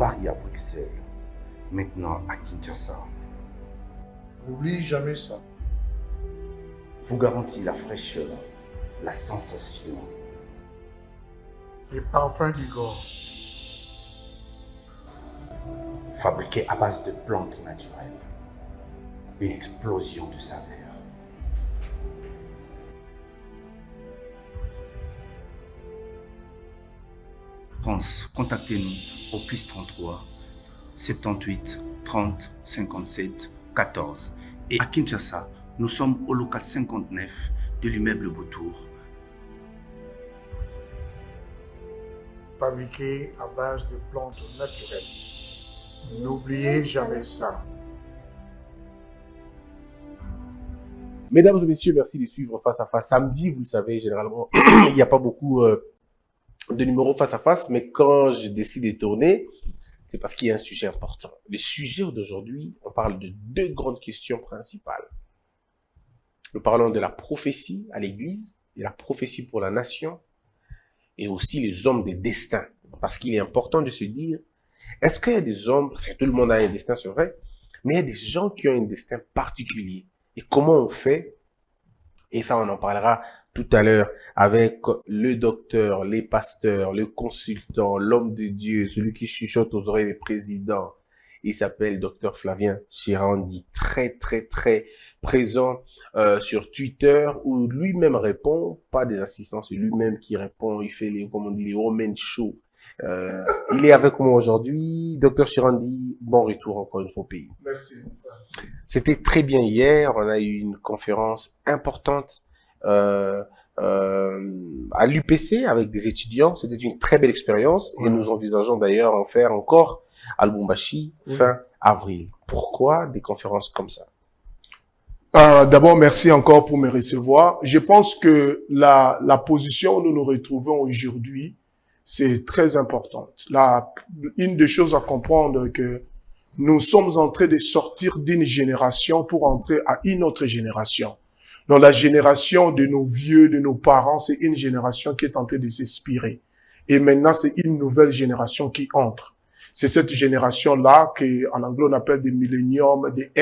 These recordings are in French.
Paris à Bruxelles, maintenant à Kinshasa, N'oublie jamais ça. vous garantit la fraîcheur, la sensation. Les parfums du corps. Fabriqué à base de plantes naturelles. Une explosion de saveurs. France, contactez-nous au +33 78 30 57 14. Et à Kinshasa, nous sommes au local 59 de l'immeuble Beautour. Fabriqués à base de plantes naturelles. N'oubliez jamais ça. Mesdames et messieurs, merci de suivre Face à Face. Samedi, vous le savez, généralement, il n'y a pas beaucoup de numéros face à face, mais quand je décide de tourner, c'est parce qu'il y a un sujet important. Le sujet d'aujourd'hui, on parle de deux grandes questions principales. Nous parlons de la prophétie à l'Église et la prophétie pour la nation, et aussi les hommes des destins. Parce qu'il est important de se dire, est-ce qu'il y a des hommes, parce que tout le monde a un destin, c'est vrai, mais il y a des gens qui ont un destin particulier. Et comment on fait? Et ça, on en parlera tout à l'heure avec le docteur, les pasteurs, le consultant, l'homme de Dieu, celui qui chuchote aux oreilles des présidents. Il s'appelle docteur Flavien Chirandi, très présent sur Twitter, où lui-même répond, pas des assistants, c'est lui-même qui répond, il fait les, comme on dit, les Roman Show. Il est avec moi aujourd'hui, docteur Chirandi, bon retour encore une fois au pays. Merci. C'était très bien hier, on a eu une conférence importante à l'UPC avec des étudiants, c'était une très belle expérience et nous envisageons d'ailleurs en faire encore à Lubumbashi fin avril. Pourquoi des conférences comme ça? D'abord, merci encore pour me recevoir. Je pense que la position où nous nous retrouvons aujourd'hui, c'est très importante. Une des choses à comprendre que nous sommes en train de sortir d'une génération pour entrer à une autre génération. Donc la génération de nos vieux, de nos parents, c'est une génération qui est en train de s'expirer. Et maintenant, c'est une nouvelle génération qui entre. C'est cette génération-là qu'en anglais on appelle des millenniums, des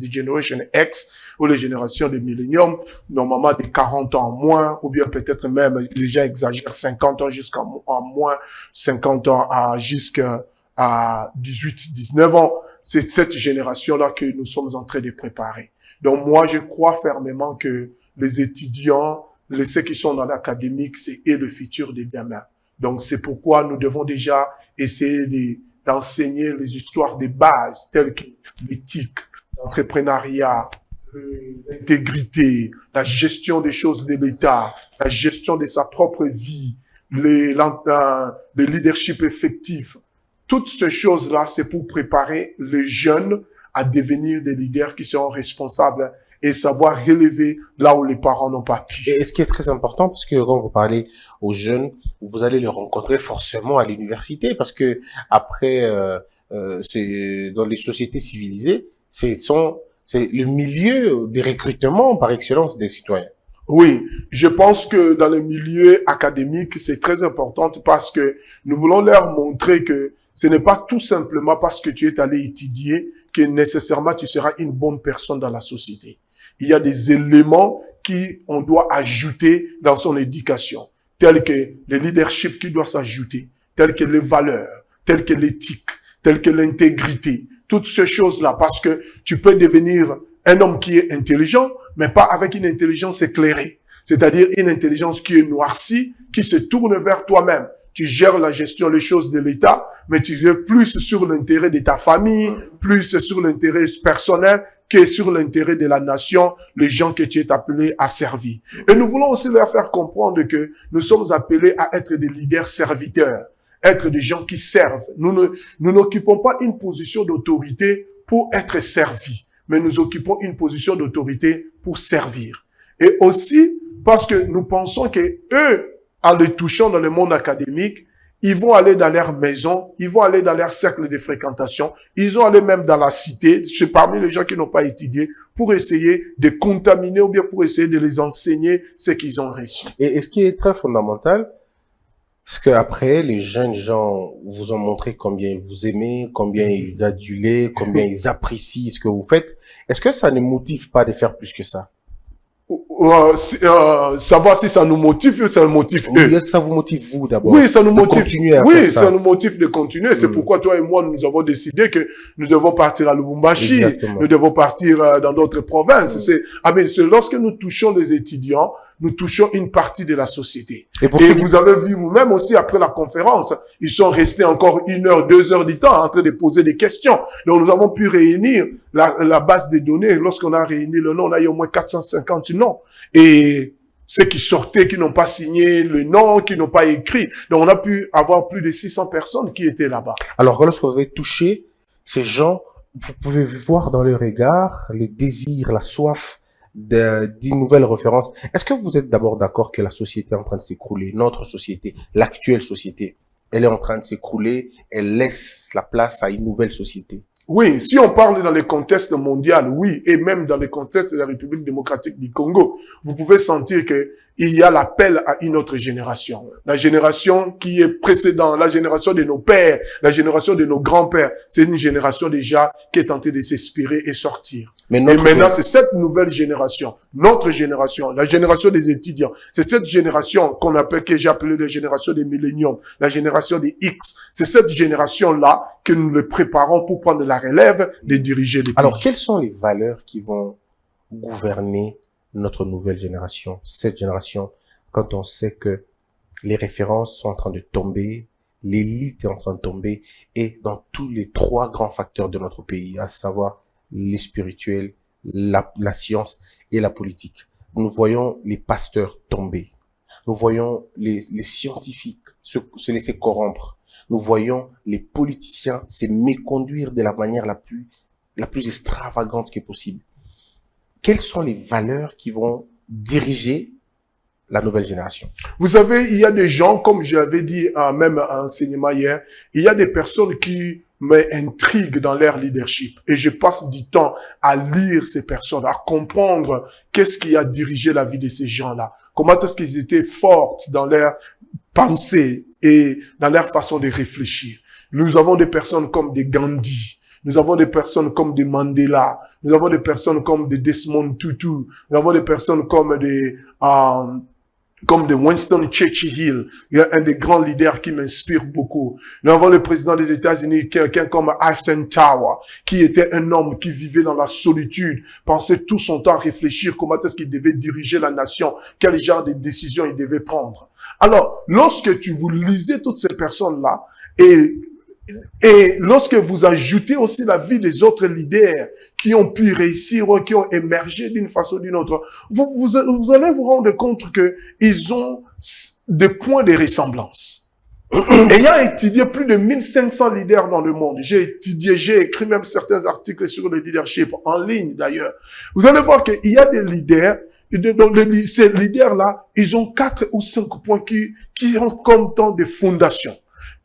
Generation X, ou les générations des millenniums, normalement des 40 ans en moins, ou bien peut-être même, les gens exagèrent, 50 ans jusqu'à moins, 50 ans jusqu'à 18, 19 ans. C'est cette génération-là que nous sommes en train de préparer. Donc moi, je crois fermement que les étudiants, ceux qui sont dans l'académique, c'est le futur des gamins. Donc c'est pourquoi nous devons déjà essayer d'enseigner les histoires de base, telles que l'éthique, l'entrepreneuriat, l'intégrité, la gestion des choses de l'État, la gestion de sa propre vie, le leadership effectif. Toutes ces choses-là, c'est pour préparer les jeunes à devenir des leaders qui seront responsables et savoir relever là où les parents n'ont pas pu. Et ce qui est très important, parce que quand vous parlez aux jeunes, vous allez les rencontrer forcément à l'université, parce que après, c'est dans les sociétés civilisées, c'est le milieu des recrutements par excellence des citoyens. Oui, je pense que dans le milieu académique, c'est très important parce que nous voulons leur montrer que ce n'est pas tout simplement parce que tu es allé étudier que nécessairement tu seras une bonne personne dans la société. Il y a des éléments qu'on doit ajouter dans son éducation, tels que le leadership qui doit s'ajouter, tels que les valeurs, tels que l'éthique, tels que l'intégrité, toutes ces choses-là, parce que tu peux devenir un homme qui est intelligent, mais pas avec une intelligence éclairée, c'est-à-dire une intelligence qui est noircie, qui se tourne vers toi-même. Tu gères la gestion, les choses de l'État, mais tu es plus sur l'intérêt de ta famille, plus sur l'intérêt personnel que sur l'intérêt de la nation, les gens que tu es appelé à servir. Et nous voulons aussi leur faire comprendre que nous sommes appelés à être des leaders serviteurs, être des gens qui servent. Nous n'occupons pas une position d'autorité pour être servis, mais nous occupons une position d'autorité pour servir. Et aussi parce que nous pensons que eux, en les touchant dans le monde académique, ils vont aller dans leur maison, ils vont aller dans leur cercle de fréquentation, ils vont aller même dans la cité, parmi les gens qui n'ont pas étudié, pour essayer de contaminer ou bien pour essayer de les enseigner ce qu'ils ont reçu. Et ce qui est très fondamental, Parce qu'après, les jeunes gens vous ont montré combien ils vous aiment, combien ils adulent, combien ils apprécient ce que vous faites. Est-ce que ça ne motive pas de faire plus que ça? Savoir si ça nous motive ou ça nous motive eux. Oui, est-ce que ça vous motive vous d'abord? Oui, ça nous motive. Continuer à Oui, faire ça. ça nous motive de continuer. C'est pourquoi toi et moi, nous avons décidé que nous devons partir à Lubumbashi. Exactement. Nous devons partir dans d'autres provinces. C'est lorsque nous touchons les étudiants, nous touchons une partie de la société. Et pour Et ceux vous avez vu vous-même aussi après la conférence, ils sont restés encore 1 heure, 2 heures du temps en train de poser des questions. Donc nous avons pu réunir la base des données. Lorsqu'on a réuni le nom, on a eu au moins 450 noms. Et ceux qui sortaient, qui n'ont pas signé le nom, qui n'ont pas écrit. Donc, on a pu avoir plus de 600 personnes qui étaient là-bas. Alors, lorsque vous avez touché ces gens, vous pouvez voir dans leur regard le désir, la soif d'une nouvelle référence. Est-ce que vous êtes d'abord d'accord que la société est en train de s'écrouler, notre société, l'actuelle société, elle est en train de s'écrouler, elle laisse la place à une nouvelle société? Oui, si on parle dans le contexte mondial, oui, et même dans le contexte de la République démocratique du Congo, vous pouvez sentir que il y a l'appel à une autre génération. La génération qui est précédente, la génération de nos pères, la génération de nos grands-pères, c'est une génération déjà qui est tentée de s'inspirer et sortir. Mais Et maintenant, c'est cette nouvelle génération, notre génération, la génération des étudiants. C'est cette génération qu'on appelle, que j'ai appelé la génération des milléniums, la génération des X. C'est cette génération-là que nous les préparons pour prendre la relève de diriger les pays. Alors, quelles sont les valeurs qui vont gouverner notre nouvelle génération, cette génération, quand on sait que les références sont en train de tomber, l'élite est en train de tomber, et dans tous les 3 grands facteurs de notre pays, à savoir les spirituels, la science et la politique. Nous voyons les pasteurs tomber. Nous voyons les scientifiques se laisser corrompre. Nous voyons les politiciens se méconduire de la manière la plus extravagante que possible. Quelles sont les valeurs qui vont diriger la nouvelle génération? Vous savez, il y a des gens, comme j'avais dit même à enseignement hier, il y a des personnes qui m'intriguent dans leur leadership. Et je passe du temps à lire ces personnes, à comprendre qu'est-ce qui a dirigé la vie de ces gens-là. Comment est-ce qu'ils étaient forts dans leur pensée et dans leur façon de réfléchir. Nous avons des personnes comme des Gandhi. Nous avons des personnes comme des Mandela. Nous avons des personnes comme des Desmond Tutu. Nous avons des personnes comme des Winston Churchill, un des grands leaders qui m'inspire beaucoup. Nous avons le président des États-Unis, quelqu'un comme Eisenhower, qui était un homme qui vivait dans la solitude, pensait tout son temps à réfléchir comment est-ce qu'il devait diriger la nation, quel genre de décisions il devait prendre. Alors, lorsque vous lisez toutes ces personnes-là, et lorsque vous ajoutez aussi la vie des autres leaders qui ont pu réussir, qui ont émergé d'une façon ou d'une autre, vous allez vous rendre compte que ils ont des points de ressemblance. Ayant étudié plus de 1500 leaders dans le monde, j'ai écrit même certains articles sur le leadership, en ligne d'ailleurs. Vous allez voir qu'il y a des leaders, donc ces leaders-là, ils ont 4 ou 5 points qui ont comme tant de fondations.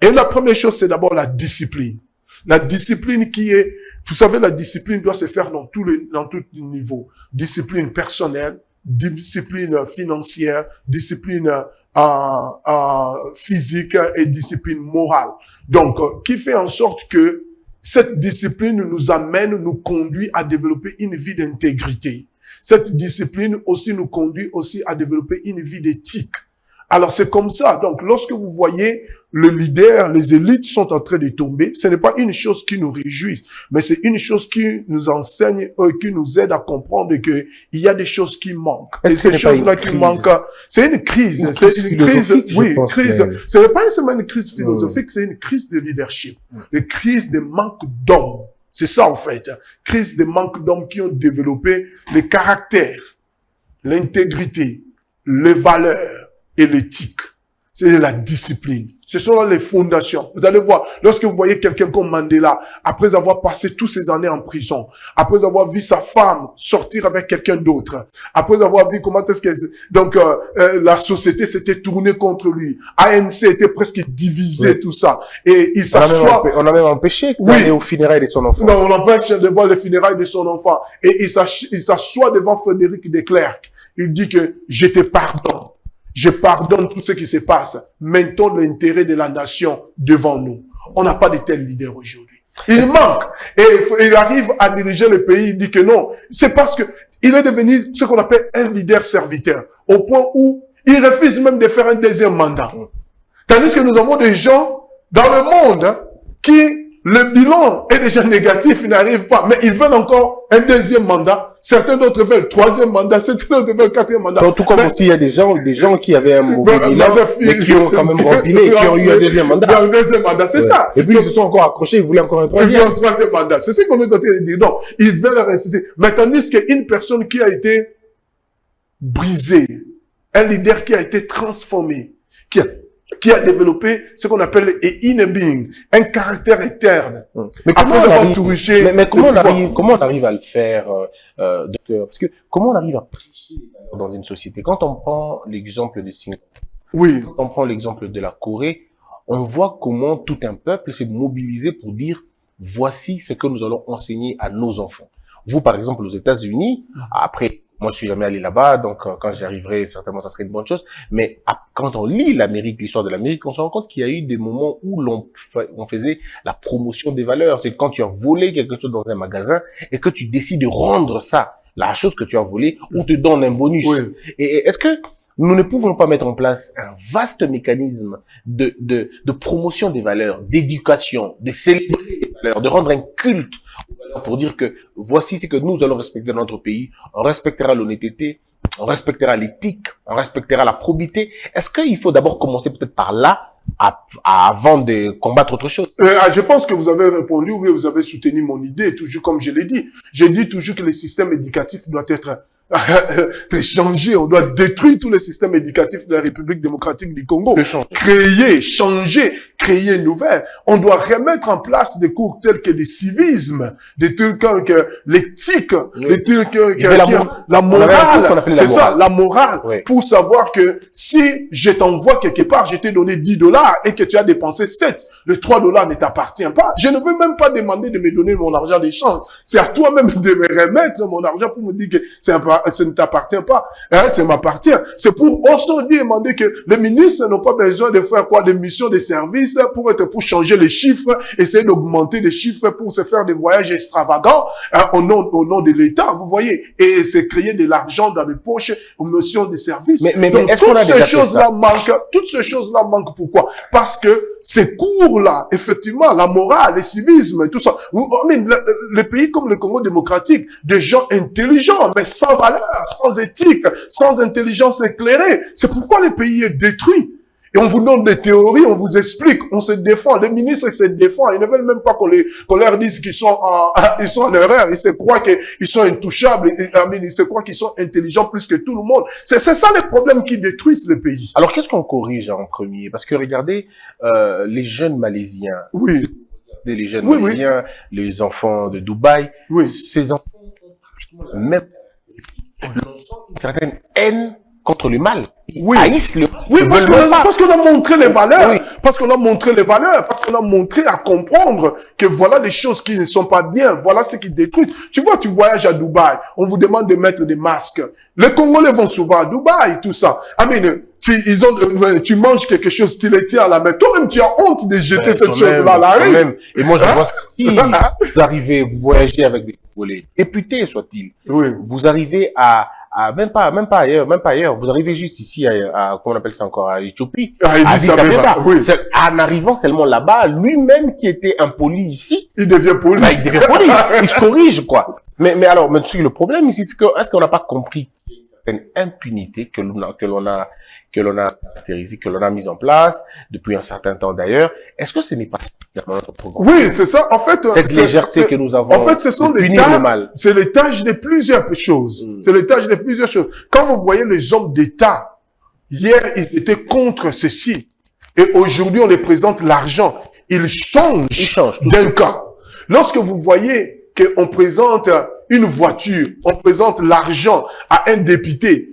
Et la première chose, c'est d'abord la discipline. La discipline qui est, vous savez, la discipline doit se faire dans tous les niveaux. Discipline personnelle, discipline financière, discipline physique et discipline morale. Donc, qui fait en sorte que cette discipline nous conduit à développer une vie d'intégrité. Cette discipline aussi nous conduit aussi à développer une vie d'éthique. Alors, c'est comme ça. Donc, lorsque vous voyez le leader, les élites sont en train de tomber, ce n'est pas une chose qui nous réjouit, mais c'est une chose qui nous enseigne, qui nous aide à comprendre que il y a des choses qui manquent. Et ces choses-là qui manquent, c'est une crise. C'est une crise, oui, crise. Ce n'est pas seulement une crise philosophique, c'est une crise de leadership. Une crise de manque d'hommes. C'est ça, en fait. Crise de manque d'hommes qui ont développé le caractère, l'intégrité, les valeurs, et l'éthique. C'est la discipline. Ce sont là les fondations. Vous allez voir, lorsque vous voyez quelqu'un comme Mandela, après avoir passé toutes ces années en prison, après avoir vu sa femme sortir avec quelqu'un d'autre, après avoir vu comment est-ce que la société s'était tournée contre lui, ANC était presque divisé, oui. Tout ça, et il s'assoit. On a même empêché d'aller aux funérailles de son enfant. Non, on empêche de voir les funérailles de son enfant, et il s'assoit devant Frédéric de Klerk. Il dit que je te pardonne. je pardonne tout ce qui se passe. Mettons l'intérêt de la nation devant nous. On n'a pas de tels leaders aujourd'hui. Il manque. Et il arrive à diriger le pays, il dit que non. C'est parce que il est devenu ce qu'on appelle un leader serviteur. Au point où il refuse même de faire un deuxième mandat. Tandis que nous avons des gens dans le monde qui, le bilan est déjà négatif, ils n'arrivent pas. Mais ils veulent encore un deuxième mandat. Certains d'autres veulent troisième mandat, certains d'autres veulent quatrième mandat. Donc, tout comme aussi, il y a des gens qui avaient un mauvais bilan, mais qui ont quand même rempilé, qui ont eu un deuxième mandat. Un deuxième mandat, c'est ça. Et puis, ils se sont encore accrochés, ils voulaient encore un Ils veulent troisième. un troisième mandat. C'est ce qu'on est en train de dire. Non, ils veulent résister. Mais tandis qu'une personne qui a été brisée, un leader qui a été transformé, qui a développé ce qu'on appelle un inner being, un caractère interne. Mais comment Après on avoir arrive, touché mais comment le pouvoir. comment on arrive à le faire, docteur? Parce que comment on arrive à prêcher les valeurs dans une société? Quand on prend l'exemple de Singapour, Oui, quand on prend l'exemple de la Corée, on voit comment tout un peuple s'est mobilisé pour dire voici ce que nous allons enseigner à nos enfants. Vous, par exemple, aux États-Unis, après, moi, je suis jamais allé là-bas, donc quand j'y arriverai, certainement, ça serait une bonne chose. Mais quand on lit l'Amérique, l'histoire de l'Amérique, on se rend compte qu'il y a eu des moments où on faisait la promotion des valeurs. C'est quand tu as volé quelque chose dans un magasin et que tu décides de rendre ça, la chose que tu as volée, on te donne un bonus. Oui. Et est-ce que nous ne pouvons pas mettre en place un vaste mécanisme de promotion des valeurs, d'éducation, de célébrer les valeurs, de rendre un culte aux valeurs pour dire que voici ce que nous allons respecter dans notre pays, on respectera l'honnêteté, on respectera l'éthique, on respectera la probité. Est-ce qu'il faut d'abord commencer peut-être par là, avant de combattre autre chose? Je pense que vous avez répondu, oui, vous avez soutenu mon idée, toujours comme je l'ai dit. J'ai dit toujours que le système éducatif doit être changé, on doit détruire tous les systèmes éducatifs de la République démocratique du Congo. Créer, changer, créer une nouvelle. On doit remettre en place des cours tels que des civismes, des trucs que l'éthique, des trucs que la morale. C'est ça, la morale. Oui. Pour savoir que si je t'envoie quelque part, je t'ai donné $10 et que tu as dépensé 7, le $3 ne t'appartient pas. Je ne veux même pas demander de me donner mon argent d'échange. C'est à toi-même de me remettre mon argent pour me dire que ça ne t'appartient pas. Hein, ça m'appartient. C'est pour aussi demander que les ministres n'ont pas besoin de faire quoi, des missions de service pour changer les chiffres, essayer d'augmenter les chiffres pour se faire des voyages extravagants, hein, au nom de l'État, vous voyez. Et c'est créer de l'argent dans les poches aux missions de service. Mais donc, est-ce qu'on a déjà fait ça? toutes ces choses-là manquent. Pourquoi? Parce que ces cours-là, effectivement, la morale, le civisme et tout ça, le pays comme le Congo démocratique, des gens intelligents, mais sans valeur, sans éthique, sans intelligence éclairée. C'est pourquoi le pays est détruit. Et on vous donne des théories, on vous explique, on se défend. Les ministres se défendent. Ils ne veulent même pas qu'on leur dise qu'ils sont en erreur. Ils se croient qu'ils sont intouchables. Ils se croient qu'ils sont intelligents plus que tout le monde. C'est ça les problèmes qui détruisent le pays. Alors, qu'est-ce qu'on corrige en premier? Parce que regardez, les jeunes Malaisiens. Oui. Regardez les jeunes Malaisiens, les enfants de Dubaï. Oui. Ces enfants ont pratiquement la même une certaine haine contre le mal. Oui. Haïssent le mal. Oui, parce qu'on a montré les valeurs. Oui. Parce qu'on a montré les valeurs. Parce qu'on a montré à comprendre que voilà les choses qui ne sont pas bien. Voilà ce qui détruit. Tu vois, tu voyages à Dubaï. On vous demande de mettre des masques. Les Congolais vont souvent à Dubaï, tout ça. Tu manges quelque chose, tu les tiens à la main. Toi-même, tu as honte de jeter cette chose-là à la rue. Et moi, je vois ça. Si vous arrivez, vous voyagez avec des Congolais, députés soit-il, Oui. vous arrivez à même pas ailleurs, vous arrivez juste ici à comment on appelle ça encore, à Éthiopie, À Addis Abeba, oui. En arrivant seulement là-bas, lui-même qui était impoli ici, Il devient poli. il devient poli, il se corrige, quoi. Mais alors, monsieur, le problème ici, c'est que, est-ce qu'on n'a pas compris qu'il y a une certaine impunité que l'on a caractérisée, que l'on a mise en place depuis un certain temps d'ailleurs? Est-ce que ce n'est pas finalement notre programme? Oui, c'est ça. En fait, Cette légèreté que nous avons. En fait, ce sont de les punir le tâches, mal. c'est les tâches de plusieurs choses. C'est les tâches de plusieurs choses. Quand vous voyez les hommes d'État, hier, ils étaient contre ceci. Et aujourd'hui, on les présente l'argent. Ils changent d'un cas. Lorsque vous voyez qu'on présente une voiture, on présente l'argent à un député,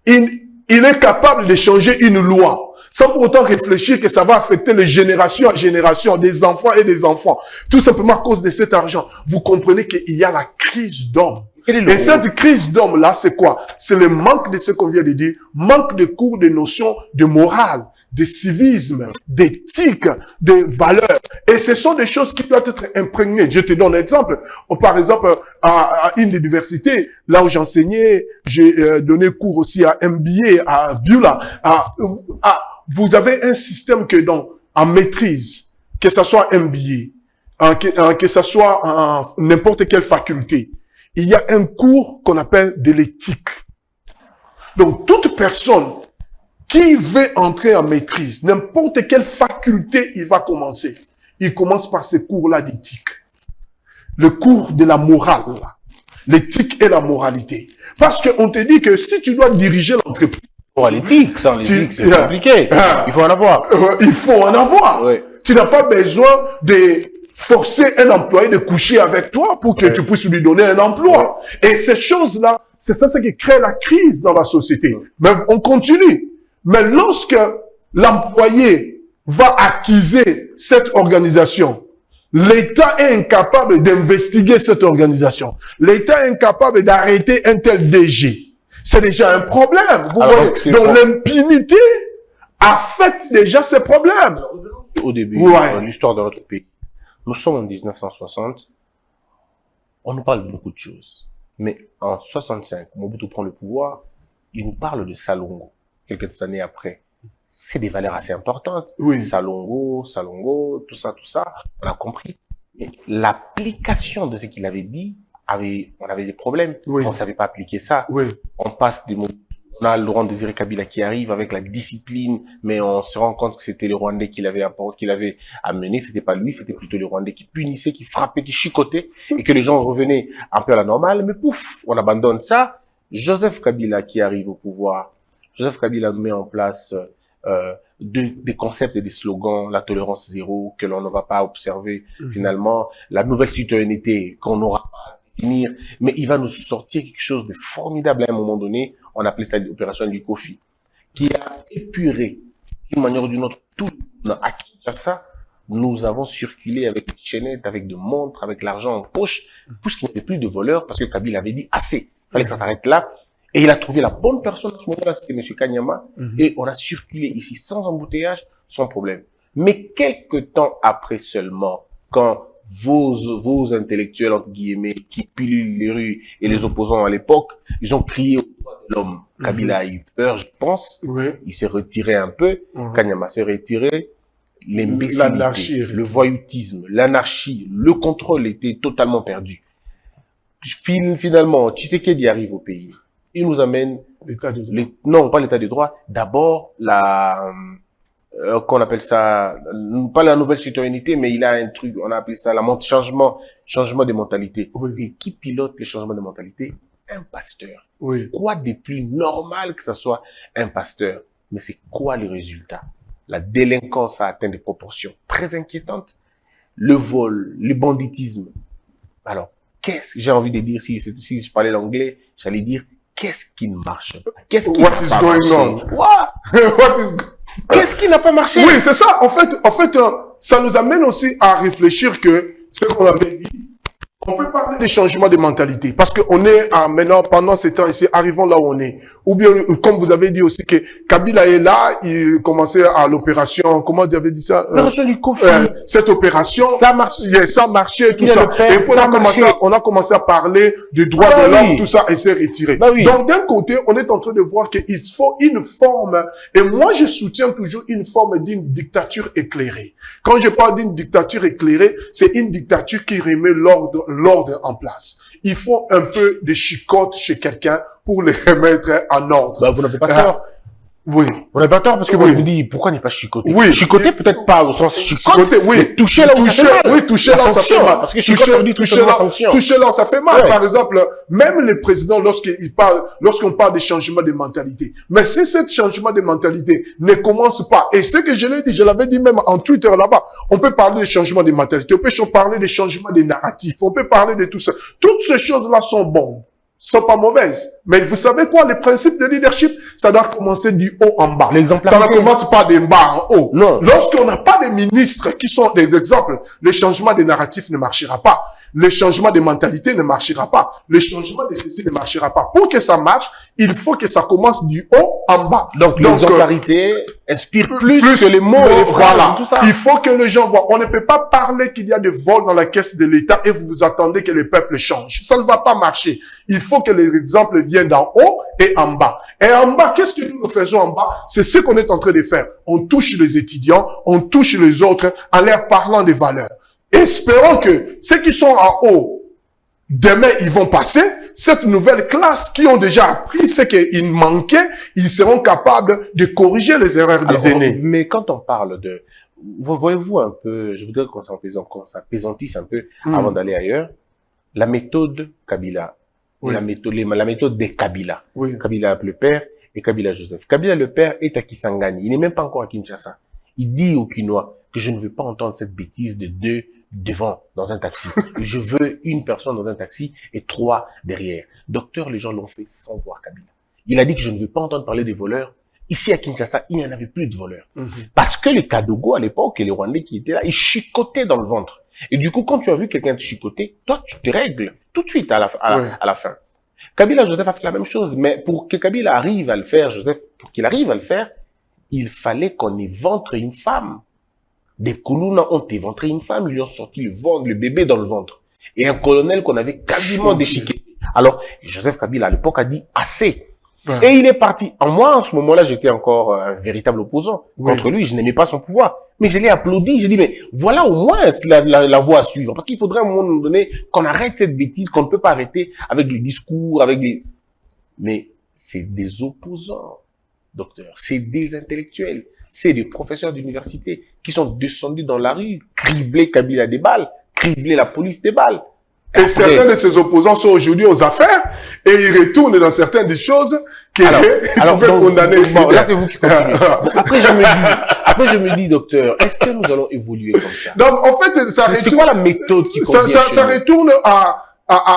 il est capable de changer une loi, sans pour autant réfléchir que ça va affecter les générations à génération, des enfants et des enfants. Tout simplement à cause de cet argent. Vous comprenez qu'il y a la crise d'homme. Et cette crise d'homme-là, c'est quoi? C'est le manque de ce qu'on vient de dire, manque de cours de notions de morale, de civisme, d'éthique, de valeurs. Et ce sont des choses qui doivent être imprégnées. Je te donne un exemple. Par exemple, à une des universités, là où j'enseignais, j'ai donné cours aussi à MBA, à Biola. Vous avez un système en maîtrise, que ce soit MBA, que ce soit n'importe quelle faculté, il y a un cours qu'on appelle de l'éthique. Donc, toute personne qui veut entrer en maîtrise, n'importe quelle faculté il va commencer, il commence par ce cours-là d'éthique. Le cours de la morale, l'éthique et la moralité. Parce qu'on te dit que si tu dois diriger l'entreprise, l'éthique, sans l'éthique, c'est compliqué. Il faut en avoir. Il faut en avoir. Oui. Tu n'as pas besoin de forcer un employé de coucher avec toi pour que tu puisses lui donner un emploi. Et ces choses-là, c'est ça qui crée la crise dans la société. Mais on continue. Mais lorsque l'employé va accuser cette organisation, l'État est incapable d'investiguer cette organisation. L'État est incapable d'arrêter un tel DG. C'est déjà un problème. Vous voyez, donc l'impunité affecte déjà ces problèmes. Au début de l'histoire de notre pays, nous sommes en 1960, on nous parle de beaucoup de choses. Mais en 65, Mobutu prend le pouvoir, il nous parle de Salongo, quelques années après. C'est des valeurs assez importantes. Oui. Salongo, tout ça, on a compris. Mais l'application de ce qu'il avait dit, on avait des problèmes. Oui. On ne savait pas appliquer ça. Oui. On passe des mots. On a Laurent Désiré Kabila qui arrive avec la discipline, mais on se rend compte que c'était le Rwandais qu'il avait amené. C'était pas lui, c'était plutôt le Rwandais qui punissait, qui frappait, qui chicotait, et que les gens revenaient un peu à la normale. Mais pouf, on abandonne ça. Joseph Kabila qui arrive au pouvoir. Joseph Kabila met en place des concepts et des slogans, la tolérance zéro, que l'on ne va pas observer finalement, la nouvelle citoyenneté qu'on n'aura pas à définir, mais il va nous sortir quelque chose de formidable à un moment donné. On appelait ça l'opération du Kofi, qui a épuré d'une manière ou d'une autre tout le monde. À Kinshasa, nous avons circulé avec des chaînettes, avec des montres, avec l'argent en poche, puisqu'il n'y avait plus de voleurs, parce que Kabila avait dit assez. Il fallait que ça s'arrête là. Et il a trouvé la bonne personne à ce moment-là, c'était M. Kanyama, et on a circulé ici sans embouteillage, sans problème. Mais quelques temps après seulement, quand vos intellectuels, entre guillemets, qui pilulent les rues et les opposants à l'époque, ils ont crié au droit de l'homme. Kabila a eu peur, je pense. Oui. Il s'est retiré un peu. Kanyama s'est retiré. L'imbécilité, le voyoutisme, l'anarchie, le contrôle était totalement perdu. Finalement, Tshisekedi arrive au pays. Il nous amène l'état de droit. Non, pas l'état de droit. D'abord, qu'on appelle ça, pas la nouvelle citoyenneté, mais il a un truc, on a appelé ça changement de mentalité. Oui. Et qui pilote le changement de mentalité? Un pasteur. Oui. Quoi de plus normal que ça soit un pasteur? Mais c'est quoi le résultat? La délinquance a atteint des proportions très inquiétantes. Le vol, le banditisme. Alors, j'ai envie de dire, si je parlais l'anglais, j'allais dire, qu'est-ce qui ne marche pas? Qu'est-ce qui What is going on? Qu'est-ce qui n'a pas marché? Oui, c'est ça. En fait, ça nous amène aussi à réfléchir que ce qu'on avait dit, on peut parler des changements de mentalité parce qu'on est maintenant, pendant ces temps ici, arrivons là où on est. Ou bien, comme vous avez dit aussi que Kabila est là, il commençait à l'opération, comment vous avez dit ça? L'opération du Kofi. Cette opération, ça marche. Ça marchait, tout ça. Et puis on a commencé à parler des droits de l'homme, tout ça, et s'est retiré. Donc, d'un côté, on est en train de voir qu'il faut une forme, et moi, je soutiens toujours une forme d'une dictature éclairée. Quand je parle d'une dictature éclairée, c'est une dictature qui remet l'ordre en place. Il faut un peu de chicotte chez quelqu'un pour les remettre en ordre. Vous n'avez pas tort. Oui. Vous n'avez pas tort parce que vous me dites, pourquoi n'est pas chicoté? Oui. Chicoté peut-être pas au sens chicoté, oui. Mais toucher là où ça fait mal. Oui, toucher là où ça fait mal. Parce que chicoté, ça veut dire toucher là où ça fait mal. Ouais. Par exemple, même les présidents, lorsqu'on parle de changement de mentalité. Mais si ce changement de mentalité ne commence pas, et ce que je l'avais dit même en Twitter là-bas, on peut parler de changement de mentalité, on peut parler de changement de narratif, on peut parler de tout ça. Toutes ces choses-là sont bonnes. Sont pas mauvaises. Mais vous savez quoi, les principes de leadership, ça doit commencer du haut en bas. Ça ne commence pas des bas en haut. Non. Lorsqu'on n'a pas des ministres qui sont des exemples, le changement des narratifs ne marchera pas. le changement de mentalité ne marchera pas. Le changement de ceci ne marchera pas. Pour que ça marche, il faut que ça commence du haut en bas. Donc l'exemplarité inspire plus que les mots et les phrases, voilà. tout ça. Il faut que les gens voient. On ne peut pas parler qu'il y a des vols dans la caisse de l'État et vous attendez que le peuple change. Ça ne va pas marcher. Il faut que les exemples viennent d'en haut et en bas. Et en bas, qu'est-ce que nous faisons en bas? C'est ce qu'on est en train de faire. On touche les étudiants, on touche les autres en leur parlant des valeurs. Espérons que ceux qui sont en haut, demain, ils vont passer. Cette nouvelle classe qui ont déjà appris ce qu'il manquait, ils seront capables de corriger les erreurs des aînés. Mais quand on parle de... Voyez-vous un peu, je voudrais qu'on s'apaisantisse un peu avant d'aller ailleurs. La méthode Kabila, Oui. la méthode des Kabila. Oui. Kabila le père et Kabila Joseph. Kabila le père est à Kisangani. Il n'est même pas encore à Kinshasa. Il dit aux Kinois que je ne veux pas entendre cette bêtise de 2 devant dans un taxi. Je veux une personne dans un taxi et 3 derrière. Docteur, les gens l'ont fait sans voir Kabila. Il a dit que je ne veux pas entendre parler des voleurs. Ici à Kinshasa, il n'y en avait plus de voleurs. Parce que les Kadogo à l'époque et les Rwandais qui étaient là, ils chicotaient dans le ventre. Et du coup, quand tu as vu quelqu'un te chicoter, toi, tu te règles tout de suite à la fin. Kabila Joseph a fait la même chose, mais pour que Kabila arrive à le faire, Joseph, pour qu'il arrive à le faire, il fallait qu'on éventre une femme. Des Koulouna ont éventré une femme, ils lui ont sorti le bébé dans le ventre. Et un colonel qu'on avait quasiment déchiqueté. Alors, Joseph Kabila à l'époque a dit assez. Ouais. Et il est parti. Moi, en ce moment-là, j'étais encore un véritable opposant contre lui. Je n'aimais pas son pouvoir. Mais je l'ai applaudi. J'ai dit, mais voilà au moins la voie à suivre. Parce qu'il faudrait à un moment donné qu'on arrête cette bêtise qu'on ne peut pas arrêter avec les discours, avec les... Mais c'est des opposants, docteur. C'est des intellectuels. C'est des professeurs d'université qui sont descendus dans la rue, cribler Kabila des balles, cribler la police des balles. Et certains de ses opposants sont aujourd'hui aux affaires et ils retournent dans certaines des choses qu'ils pouvaient condamner. Bon, là, c'est vous qui continuez. Bon, après, je me dis, docteur, est-ce que nous allons évoluer comme ça? Donc, en fait, c'est quoi la méthode qui convient ça retourne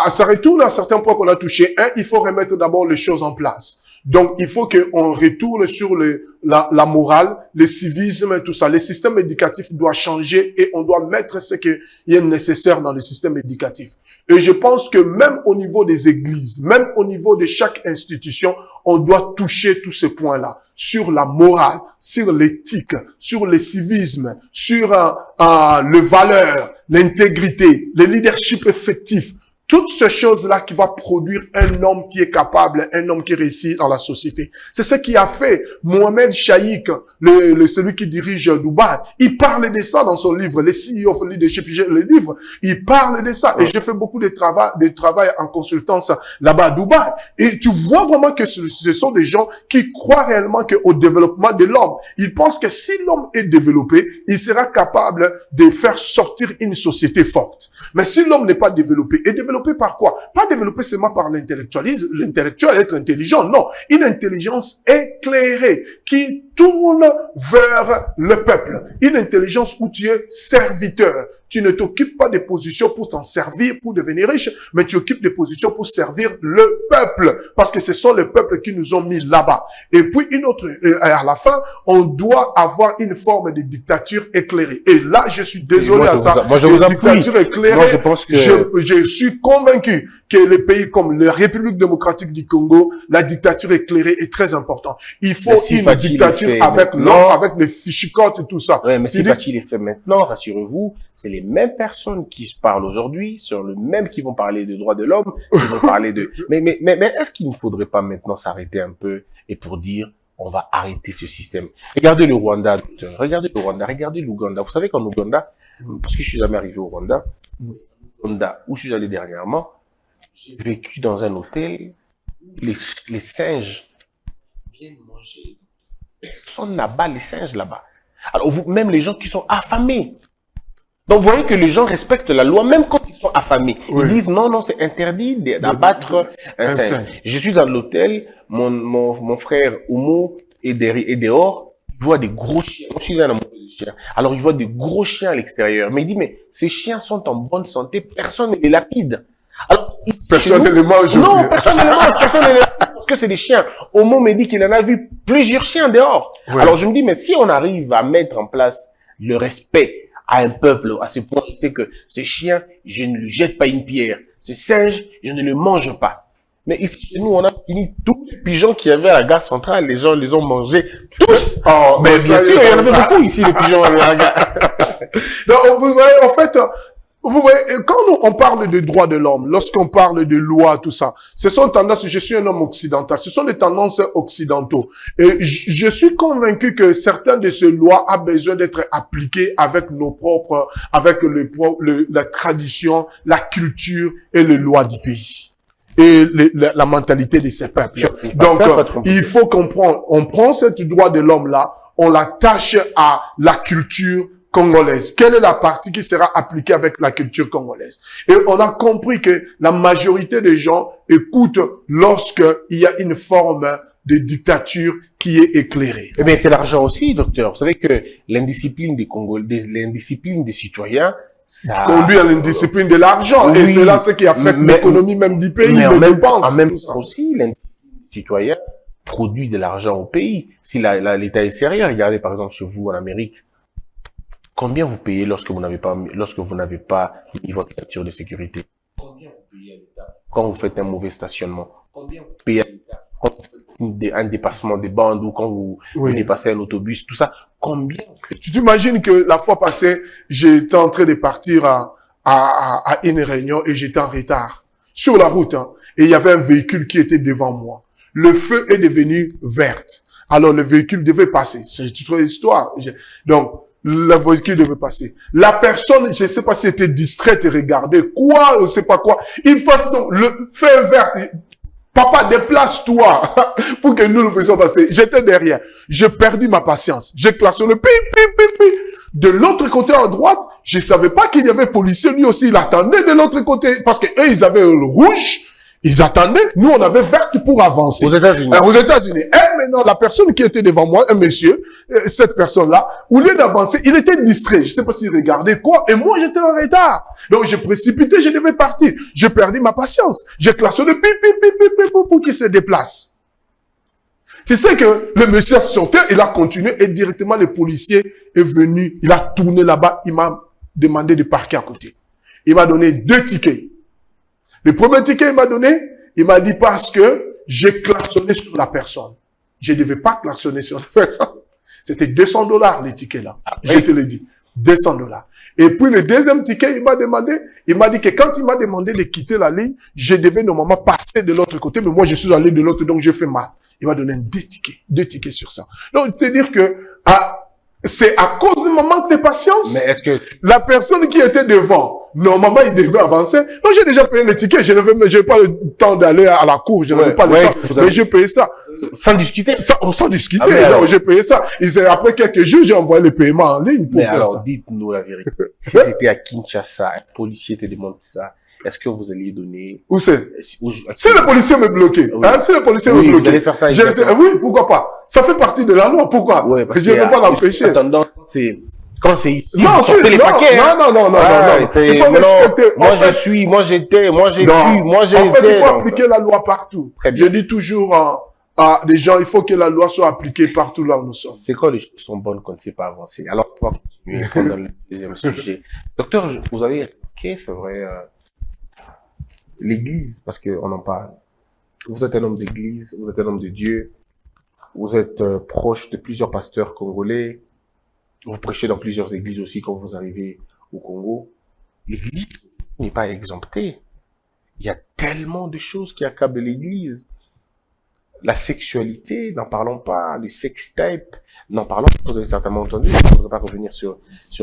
ça retourne à certains points qu'on a touchés. Il faut remettre d'abord les choses en place. Donc, il faut qu'on retourne sur la morale, le civisme, tout ça. Le système éducatif doit changer et on doit mettre ce qui est nécessaire dans le système éducatif. Et je pense que même au niveau des églises, même au niveau de chaque institution, on doit toucher tous ces points-là. Sur la morale, sur l'éthique, sur le civisme, sur les valeurs, l'intégrité, le leadership effectif. Toutes ces choses-là qui vont produire un homme qui est capable, un homme qui réussit dans la société. C'est ce qui a fait Mohamed Chaïk, celui qui dirige Dubaï. Il parle de ça dans son livre, le CEO of Leadership, le livre. Il parle de ça. Et j'ai fait beaucoup de travail en consultance là-bas à Dubaï. Et tu vois vraiment que ce sont des gens qui croient réellement qu'au développement de l'homme. Ils pensent que si l'homme est développé, il sera capable de faire sortir une société forte. Mais si l'homme n'est pas développé, et développé par quoi? Pas développé seulement par l'intellectualisme, l'intellectuel, être intelligent, non. Une intelligence éclairée qui tourne vers le peuple. Une intelligence où tu es serviteur. Tu ne t'occupes pas des positions pour t'en servir, pour devenir riche, mais tu occupes des positions pour servir le peuple. Parce que ce sont les peuples qui nous ont mis là-bas. Et puis à la fin, on doit avoir une forme de dictature éclairée. Et là, je suis désolé à ça. Moi, je vous dictature éclairée. Moi, je pense que... Je suis convaincu que les pays comme la République démocratique du Congo, la dictature éclairée est très importante. Il faut une dictature avec l'homme, avec les fichicotes et tout ça. Ouais, mais si Fachi les fait maintenant, rassurez-vous, c'est les mêmes personnes qui se parlent aujourd'hui, sur le même qui vont parler des droits de l'homme, qui vont parler de... Mais est-ce qu'il ne faudrait pas maintenant s'arrêter un peu et pour dire, on va arrêter ce système? Regardez le Rwanda, docteur. Regardez le Rwanda, regardez l'Ouganda. Vous savez qu'en Ouganda, parce que je suis jamais arrivé au Rwanda, où je suis allé dernièrement, j'ai vécu dans un hôtel, les singes viennent manger. Personne n'abat les singes là-bas. Alors, même les gens qui sont affamés. Donc, vous voyez que les gens respectent la loi, même quand ils sont affamés. Oui. Ils disent, non, c'est interdit d'abattre un singe. Je suis dans l'hôtel, mon frère Oumo est dehors, il voit des gros chiens. Moi, je suis là dans mon chien. Alors, il voit des gros chiens à l'extérieur. Mais il dit, mais ces chiens sont en bonne santé, personne ne les lapide. Alors, ici, personne ne les mange. Non, personne ne les mange, personne ne les lapide. Parce que c'est des chiens. Omo me dit qu'il en a vu plusieurs chiens dehors. Oui. Alors, je me dis, mais si on arrive à mettre en place le respect à un peuple à ce point, c'est que ce chien, je ne lui jette pas une pierre. Ce singe, je ne le mange pas. Mais ici, chez nous, on a fini tous les pigeons qu'il y avait à la gare centrale. Les gens les ont mangés tous. Oh, Mais bien sûr, il y en avait beaucoup ici, les pigeons à la gare. Donc, vous voyez, en fait, vous voyez, quand on parle de droits de l'homme, lorsqu'on parle de loi, tout ça, ce sont tendances, je suis un homme occidental, ce sont des tendances occidentaux. Et je suis convaincu que certaines de ces lois ont besoin d'être appliquées avec nos propres, avec la tradition, la culture et les lois du pays. Et la mentalité de ces peuples. Donc, il faut comprendre, on prend ce droit de l'homme-là, on l'attache à la culture congolaise. Quelle est la partie qui sera appliquée avec la culture congolaise? Et on a compris que la majorité des gens écoutent lorsqu'il y a une forme de dictature qui est éclairée. Eh bien, c'est l'argent aussi, docteur. Vous savez que l'indiscipline des Congolais, l'indiscipline des citoyens, ça conduit à l'indiscipline de l'argent. Oui, et c'est là ce qui affecte l'économie même du pays, mais les dépenses. En même temps aussi, l'indiscipline des citoyens produit de l'argent au pays. Si l'État est sérieux, regardez par exemple chez vous en Amérique, combien vous payez lorsque vous n'avez pas mis votre ceinture de sécurité? Combien vous payez à l'État quand vous faites un mauvais stationnement? Combien vous payez à l'État quand vous faites un dépassement des bandes ou quand vous dépassez un autobus, tout ça? Combien? Tu t'imagines que la fois passée, j'étais en train de partir à une réunion et j'étais en retard sur la route, hein, et il y avait un véhicule qui était devant moi. Le feu est devenu vert. Alors le véhicule devait passer. C'est toute une histoire. Donc le véhicule devait passer. La personne, je ne sais pas si elle était distraite et regardait quoi, je ne sais pas quoi. Il fasse donc le feu vert. Papa, déplace-toi pour que nous puissions passer. J'étais derrière. J'ai perdu ma patience. J'ai klaxonné. De l'autre côté à droite, je savais pas qu'il y avait policier. Lui aussi, il attendait de l'autre côté. Parce que eux, ils avaient le rouge. Ils attendaient. Nous, on avait verte pour avancer. Aux États-Unis. Aux États-Unis. Et maintenant, la personne qui était devant moi, un monsieur, cette personne-là, au lieu d'avancer, il était distrait. Je sais pas s'il regardait quoi. Et moi, j'étais en retard. Donc, j'ai précipité, je devais partir. J'ai perdu ma patience. J'ai klaxonné, pour qu'il se déplace. C'est ça que le monsieur sautait, il a continué et directement le policier est venu. Il a tourné là-bas. Il m'a demandé de parquer à côté. Il m'a donné 2 tickets. Le premier ticket, il m'a donné, il m'a dit parce que j'ai klaxonné sur la personne. Je ne devais pas klaxonner sur la personne. C'était $200, les tickets là. Je te le dis. $200. Et puis le deuxième ticket, il m'a dit que quand il m'a demandé de quitter la ligne, je devais normalement passer de l'autre côté, mais moi je suis allé de l'autre, donc j'ai fait mal. Il m'a donné 2 tickets sur ça. Donc, te dire que, c'est à cause de mon manque de patience. Mais est-ce que la personne qui était devant, normalement, il devait avancer. Donc, j'ai déjà payé le ticket. Je n'ai pas le temps d'aller à la cour. Je n'avais pas le temps. Mais j'ai payé ça. Sans discuter. Sans discuter. Donc, j'ai payé ça. Après quelques jours, j'ai envoyé le paiement en ligne pour faire ça. Dites-nous la vérité. Si c'était à Kinshasa, un policier te demande ça, est-ce que vous alliez donner... Où c'est? Si le policier me bloquait. Oui. Hein, si le policier me bloquait. Vous allez faire ça oui, pourquoi pas? Ça fait partie de la loi. Pourquoi? Ouais, parce je ne peux pas l'empêcher. Quand c'est ici, non, vous sortez les paquets. Non. Il faut respecter. Moi, j'étais. En fait, il faut appliquer la loi partout. Je dis toujours à des gens, il faut que la loi soit appliquée partout là où nous sommes. C'est quand les choses sont bonnes qu'on ne sait pas avancer. Alors, on va continuer dans le deuxième sujet. Docteur, vous avez évoqué, c'est vrai, l'église, parce qu'on en parle. Vous êtes un homme d'église, vous êtes un homme de Dieu, vous êtes proche de plusieurs pasteurs congolais, vous prêchez dans plusieurs églises aussi quand vous arrivez au Congo. L'église n'est pas exemptée. Il y a tellement de choses qui accablent l'église. La sexualité, n'en parlons pas. Le sextape, n'en parlons pas. Vous avez certainement entendu. Je ne voudrais pas revenir sur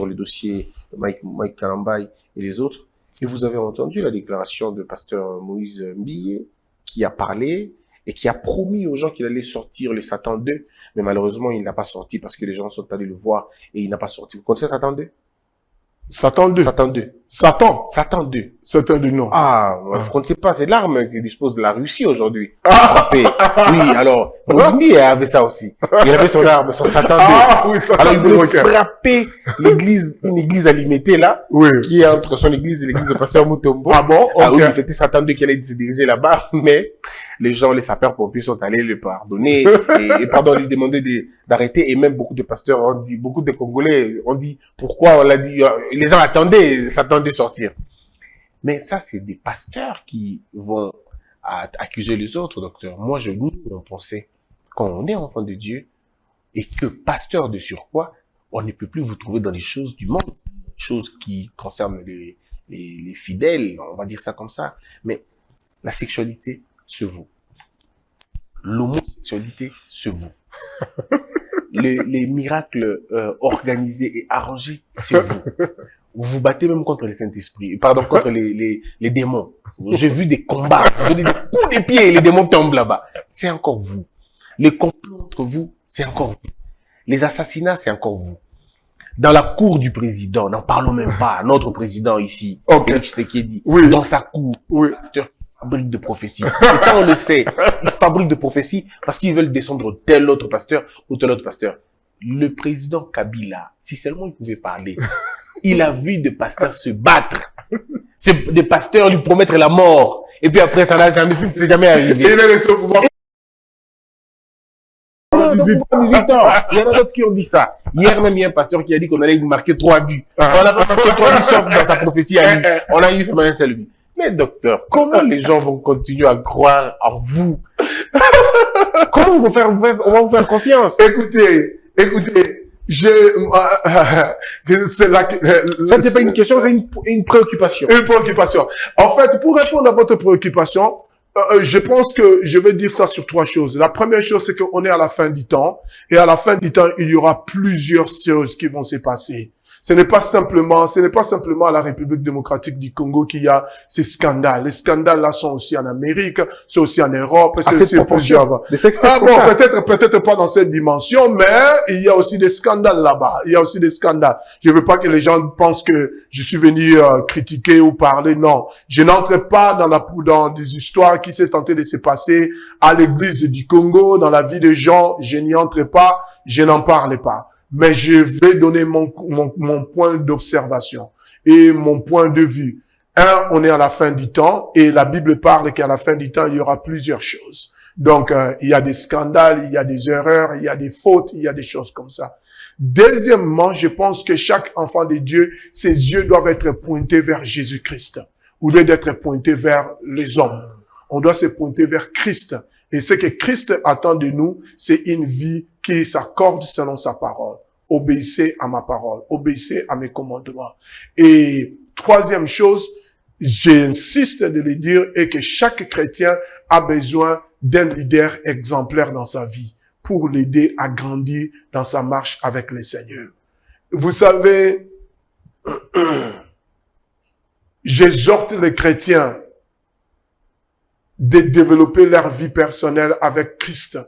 le dossier de Mike Kalambay et les autres. Et vous avez entendu la déclaration de pasteur Moïse Mbillé qui a parlé et qui a promis aux gens qu'il allait sortir le Satan 2. Mais malheureusement, il n'a pas sorti parce que les gens sont allés le voir et il n'a pas sorti. Vous connaissez Satan 2? Satan 2. Satan 2. Satan 2. Satan 2, non. Vous ne connaissez pas, c'est l'arme que dispose de la Russie aujourd'hui. Frapper. Oui, alors, Mousmi avait ça aussi. Il avait son arme, son Satan 2. Oui, Satan 2. Alors, il voulait frapper l'église, une église à Limité, là. Oui. Qui est entre son église et l'église de pasteur Mutombo. Ah bon? Ah oui, c'était Satan 2 qui allait se diriger là-bas. Mais, les gens, les sapeurs-pompiers sont allés le pardonner et pardon, lui demander d'arrêter. Et même beaucoup de pasteurs ont dit, beaucoup de Congolais ont dit pourquoi on l'a dit. Les gens s'attendaient sortir. Mais ça, c'est des pasteurs qui vont accuser les autres, docteur. Moi, nous, on pensait, quand on est enfant de Dieu, et que pasteur de surcroît, on ne peut plus vous trouver dans les choses du monde, choses qui concernent les fidèles, on va dire ça comme ça. Mais la sexualité se vaut. L'homosexualité se vaut. Les miracles organisés et arrangés se vaut. Vous vous battez même contre les Saint-Esprits, pardon, contre les démons. J'ai vu des combats, vous donnez des coups de pied et les démons tombent là-bas. C'est encore vous. Les complots entre vous, c'est encore vous. Les assassinats, c'est encore vous. Dans la cour du président, n'en parlons même pas, notre président ici, Tshisekedi, Oui. dans sa cour, Oui. c'est un fabrique de prophéties. Et ça, on le sait. Ils fabriquent de prophéties parce qu'ils veulent descendre tel autre pasteur ou tel autre pasteur. Le président Kabila, si seulement il pouvait parler, il a vu des pasteurs se battre. Des pasteurs lui promettre la mort. Et puis après, ça n'a jamais, c'est jamais arrivé. Et il est resté au pouvoir. 18 ans. Il y en a d'autres qui ont dit ça. Hier même, il y a un pasteur qui a dit qu'on allait marquer 3 buts. On a pas marqué 3 buts sauf dans sa prophétie à lui. On a eu seulement un seul but. Mais docteur, comment les gens vont continuer à croire en vous? Comment on va vous faire confiance? Écoutez, ça c'est pas une question, c'est une préoccupation. Une préoccupation. En fait, pour répondre à votre préoccupation, je pense que je vais dire ça sur 3 choses. La première chose, c'est qu'on est à la fin du temps. Et à la fin du temps, il y aura plusieurs choses qui vont se passer. Ce n'est pas simplement à la République démocratique du Congo qu'il y a ces scandales. Les scandales là sont aussi en Amérique, c'est aussi en Europe, c'est aussi plusieurs. Peut-être pas dans cette dimension, mais il y a aussi des scandales là-bas. Il y a aussi des scandales. Je veux pas que les gens pensent que je suis venu critiquer ou parler. Non, je n'entre pas dans des histoires qui s'est tenté de se passer à l'église du Congo, dans la vie des gens. Je n'y entre pas, je n'en parle pas. Mais je vais donner mon point d'observation et mon point de vue. On est à la fin du temps et la Bible parle qu'à la fin du temps, il y aura plusieurs choses. Donc, il y a des scandales, il y a des erreurs, il y a des fautes, il y a des choses comme ça. Deuxièmement, je pense que chaque enfant de Dieu, ses yeux doivent être pointés vers Jésus-Christ, au lieu d'être pointés vers les hommes. On doit se pointer vers Christ. Et ce que Christ attend de nous, c'est une vie qui s'accorde selon sa parole. Obéissez à ma parole. Obéissez à mes commandements. Et troisième chose, j'insiste de le dire, est que chaque chrétien a besoin d'un leader exemplaire dans sa vie pour l'aider à grandir dans sa marche avec le Seigneur. Vous savez, j'exhorte les chrétiens de développer leur vie personnelle avec Christ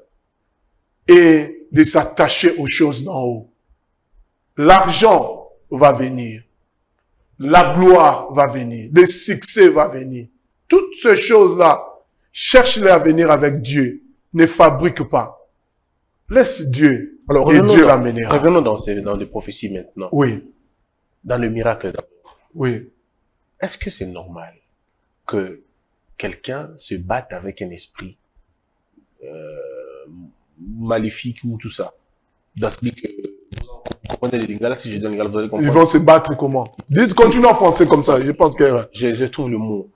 et de s'attacher aux choses d'en haut. L'argent va venir. La gloire va venir. Le succès va venir. Toutes ces choses-là, cherche-les à venir avec Dieu. Ne fabrique pas. Laisse Dieu. Alors, et Dieu l'amènera. Revenons dans les prophéties maintenant. Oui. Dans le miracle d'abord. Oui. Est-ce que c'est normal que quelqu'un se batte avec un esprit maléfique ou tout ça? Vous comprenez les lingala, si je donne lingala, vous allez comprendre. Ils vont se battre comment? Dites, continue en français comme ça, je pense que... Je trouve le mot.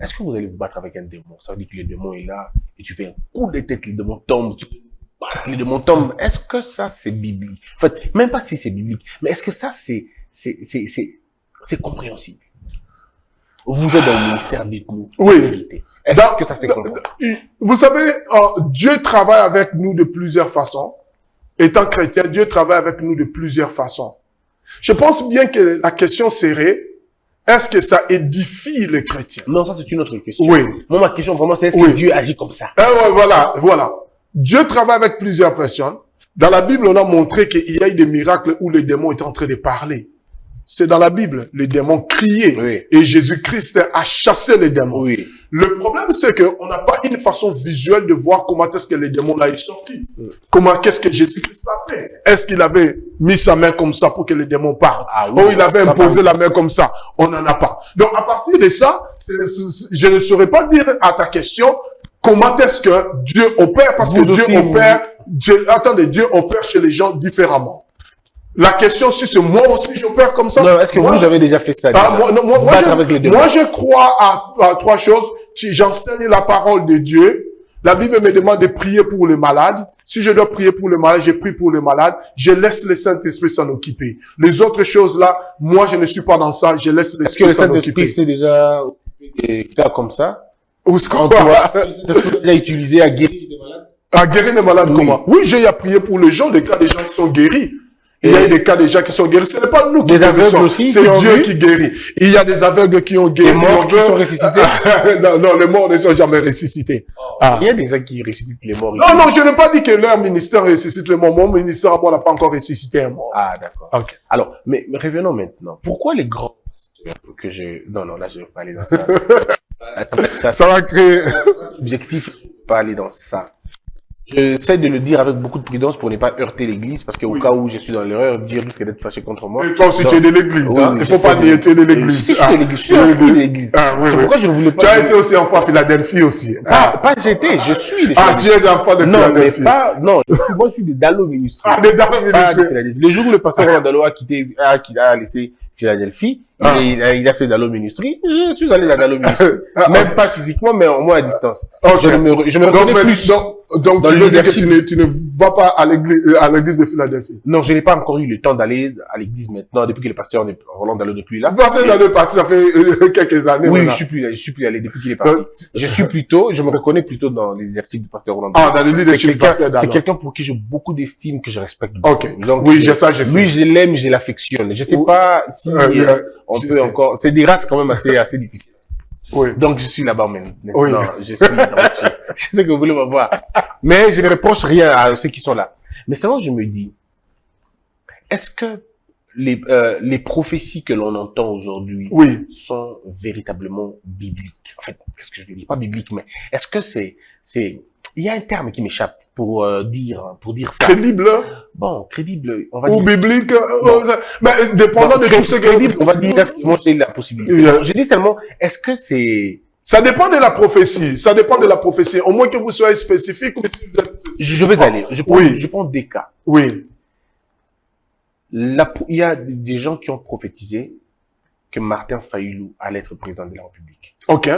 Est-ce que vous allez vous battre avec un démon? Ça veut dire que le démon est là, et tu fais un coup de tête, le démon tombe, le démon tombe. Est-ce que ça, c'est biblique? En fait, même pas si c'est biblique, mais est-ce que ça, c'est compréhensible? Vous êtes dans le ministère, dites-nous. Oui. Est-ce que ça c'est compréhensible? Vous savez, Dieu travaille avec nous de plusieurs façons. Étant chrétien, Dieu travaille avec nous de plusieurs façons. Je pense bien que la question serait, est-ce que ça édifie les chrétiens? Non, ça c'est une autre question. Oui. Moi, ma question vraiment, c'est est-ce que Dieu agit comme ça? Ouais, voilà. Dieu travaille avec plusieurs personnes. Dans la Bible, on a montré qu'il y a eu des miracles où les démons étaient en train de parler. C'est dans la Bible. Les démons criaient. Oui. Et Jésus-Christ a chassé les démons. Oui. Le problème, c'est qu'on n'a pas une façon visuelle de voir comment est-ce que les démons là sont sortis. Qu'est-ce que Jésus-Christ a fait? Est-ce qu'il avait mis sa main comme ça pour que les démons partent? Ou il avait imposé la main comme ça? On n'en a pas. Donc, à partir de ça, je ne saurais pas dire à ta question comment est-ce que Dieu opère? Parce que Vous Dieu aussi, opère, attendez, Dieu opère chez les gens différemment. La question, si c'est moi aussi j'opère comme ça. Non, est-ce que moi, vous avez déjà fait ça? Déjà? Moi, je crois à trois choses. J'enseigne la parole de Dieu. La Bible me demande de prier pour les malades. Si je dois prier pour les malades, je prie pour les malades. Je laisse le Saint-Esprit s'en occuper. Les autres choses là, moi, je ne suis pas dans ça. Je laisse l'Esprit s'en occuper. Est-ce que le Saint-Esprit s'est déjà occupé des cas comme ça? Ou ce qu'on Est-ce déjà utilisé à guérir des malades? À guérir les malades, Oui. comment? Oui, j'ai à prier pour les gens, des cas des gens qui sont guéris. Il y a des cas des gens qui sont guéris. Ce n'est pas nous qui des aveugles guérissons. aussi, C'est qui Dieu ont qui guérit. Il y a des aveugles qui ont guéri. Les morts qui sont ressuscités? Non, les morts ne sont jamais ressuscités. Ah. Il y a des gens qui ressuscitent les morts. Non, je n'ai pas dit que leur ministère ressuscite les morts. Mon ministère, moi, n'a pas encore ressuscité un mort. Ah, d'accord. Ok. Alors, mais revenons maintenant. Pourquoi les grands pasteurs que non, là, je ne vais pas aller dans ça. Ça va créer... C'est subjectif, je ne vais pas aller dans ça. J'essaie de le dire avec beaucoup de prudence pour ne pas heurter l'église, parce qu'au cas où je suis dans l'erreur, Dieu risque d'être fâché contre moi. Et toi aussi, tu es de l'église, oui, hein. oui, Il faut pas nier, tu es de l'église. Si, je suis de l'église. Je suis un fruit de l'église. Ah, oui, C'est oui. pourquoi je ne voulais pas. Tu as été aussi enfant à Philadelphie aussi. Pas j'étais, je suis de Ah, tu es enfant de Non, mais Philadelphie. pas, non, moi je suis de Dallo Ministry. Ah, des dames Pas de ministres. Philadelphie. Le jour où le pasteur Roland Dallo a laissé Philadelphie, il a fait Dallo Ministry, je suis allé à Dallo Ministry. Même pas physiquement, mais au moins à distance. Ok. Je me reconnais plus. Donc dans tu le veux dire que leadership. tu ne vas pas à l'église de Philadelphie. Non, je n'ai pas encore eu le temps d'aller à l'église maintenant, depuis que le pasteur Roland Dallo n'est plus là. Parce que dans le parti, ça fait quelques années. Oui, maintenant. je suis plus allé depuis qu'il est parti. Je me reconnais plutôt dans les articles du pasteur Roland Dallo. Ah, dans le leadership du pasteur Dallo. C'est quelqu'un pour qui j'ai beaucoup d'estime, que je respecte beaucoup. Ok. Donc, Oui, j'ai ça, je sais. lui, je l'aime, je l'affectionne. Je sais pas si on je peut sais. encore. C'est des races quand même assez difficiles. Oui. Donc je suis là-bas maintenant. Oui. Je suis dans autre chose. C'est ce que vous voulez me voir. Mais je ne reproche rien à ceux qui sont là. Mais seulement je me dis, est-ce que les prophéties que l'on entend aujourd'hui Oui. sont véritablement bibliques? En fait, qu'est-ce que je veux dire? Pas biblique, mais est-ce que il y a un terme qui m'échappe pour dire ça. Crédible. Bon, crédible, on va Ou dire. biblique. Mais dépendant de tout ce que... Crédible, on va dire, est-ce que moi j'ai la possibilité. Je dis seulement, est-ce que c'est... Ça dépend de la prophétie. Ça dépend de la prophétie. Au moins que vous soyez spécifique ou si vous êtes spécifique. Je vais aller. Je prends des cas. Oui. Il y a des gens qui ont prophétisé que Martin Fayulu allait être président de la République. Ok.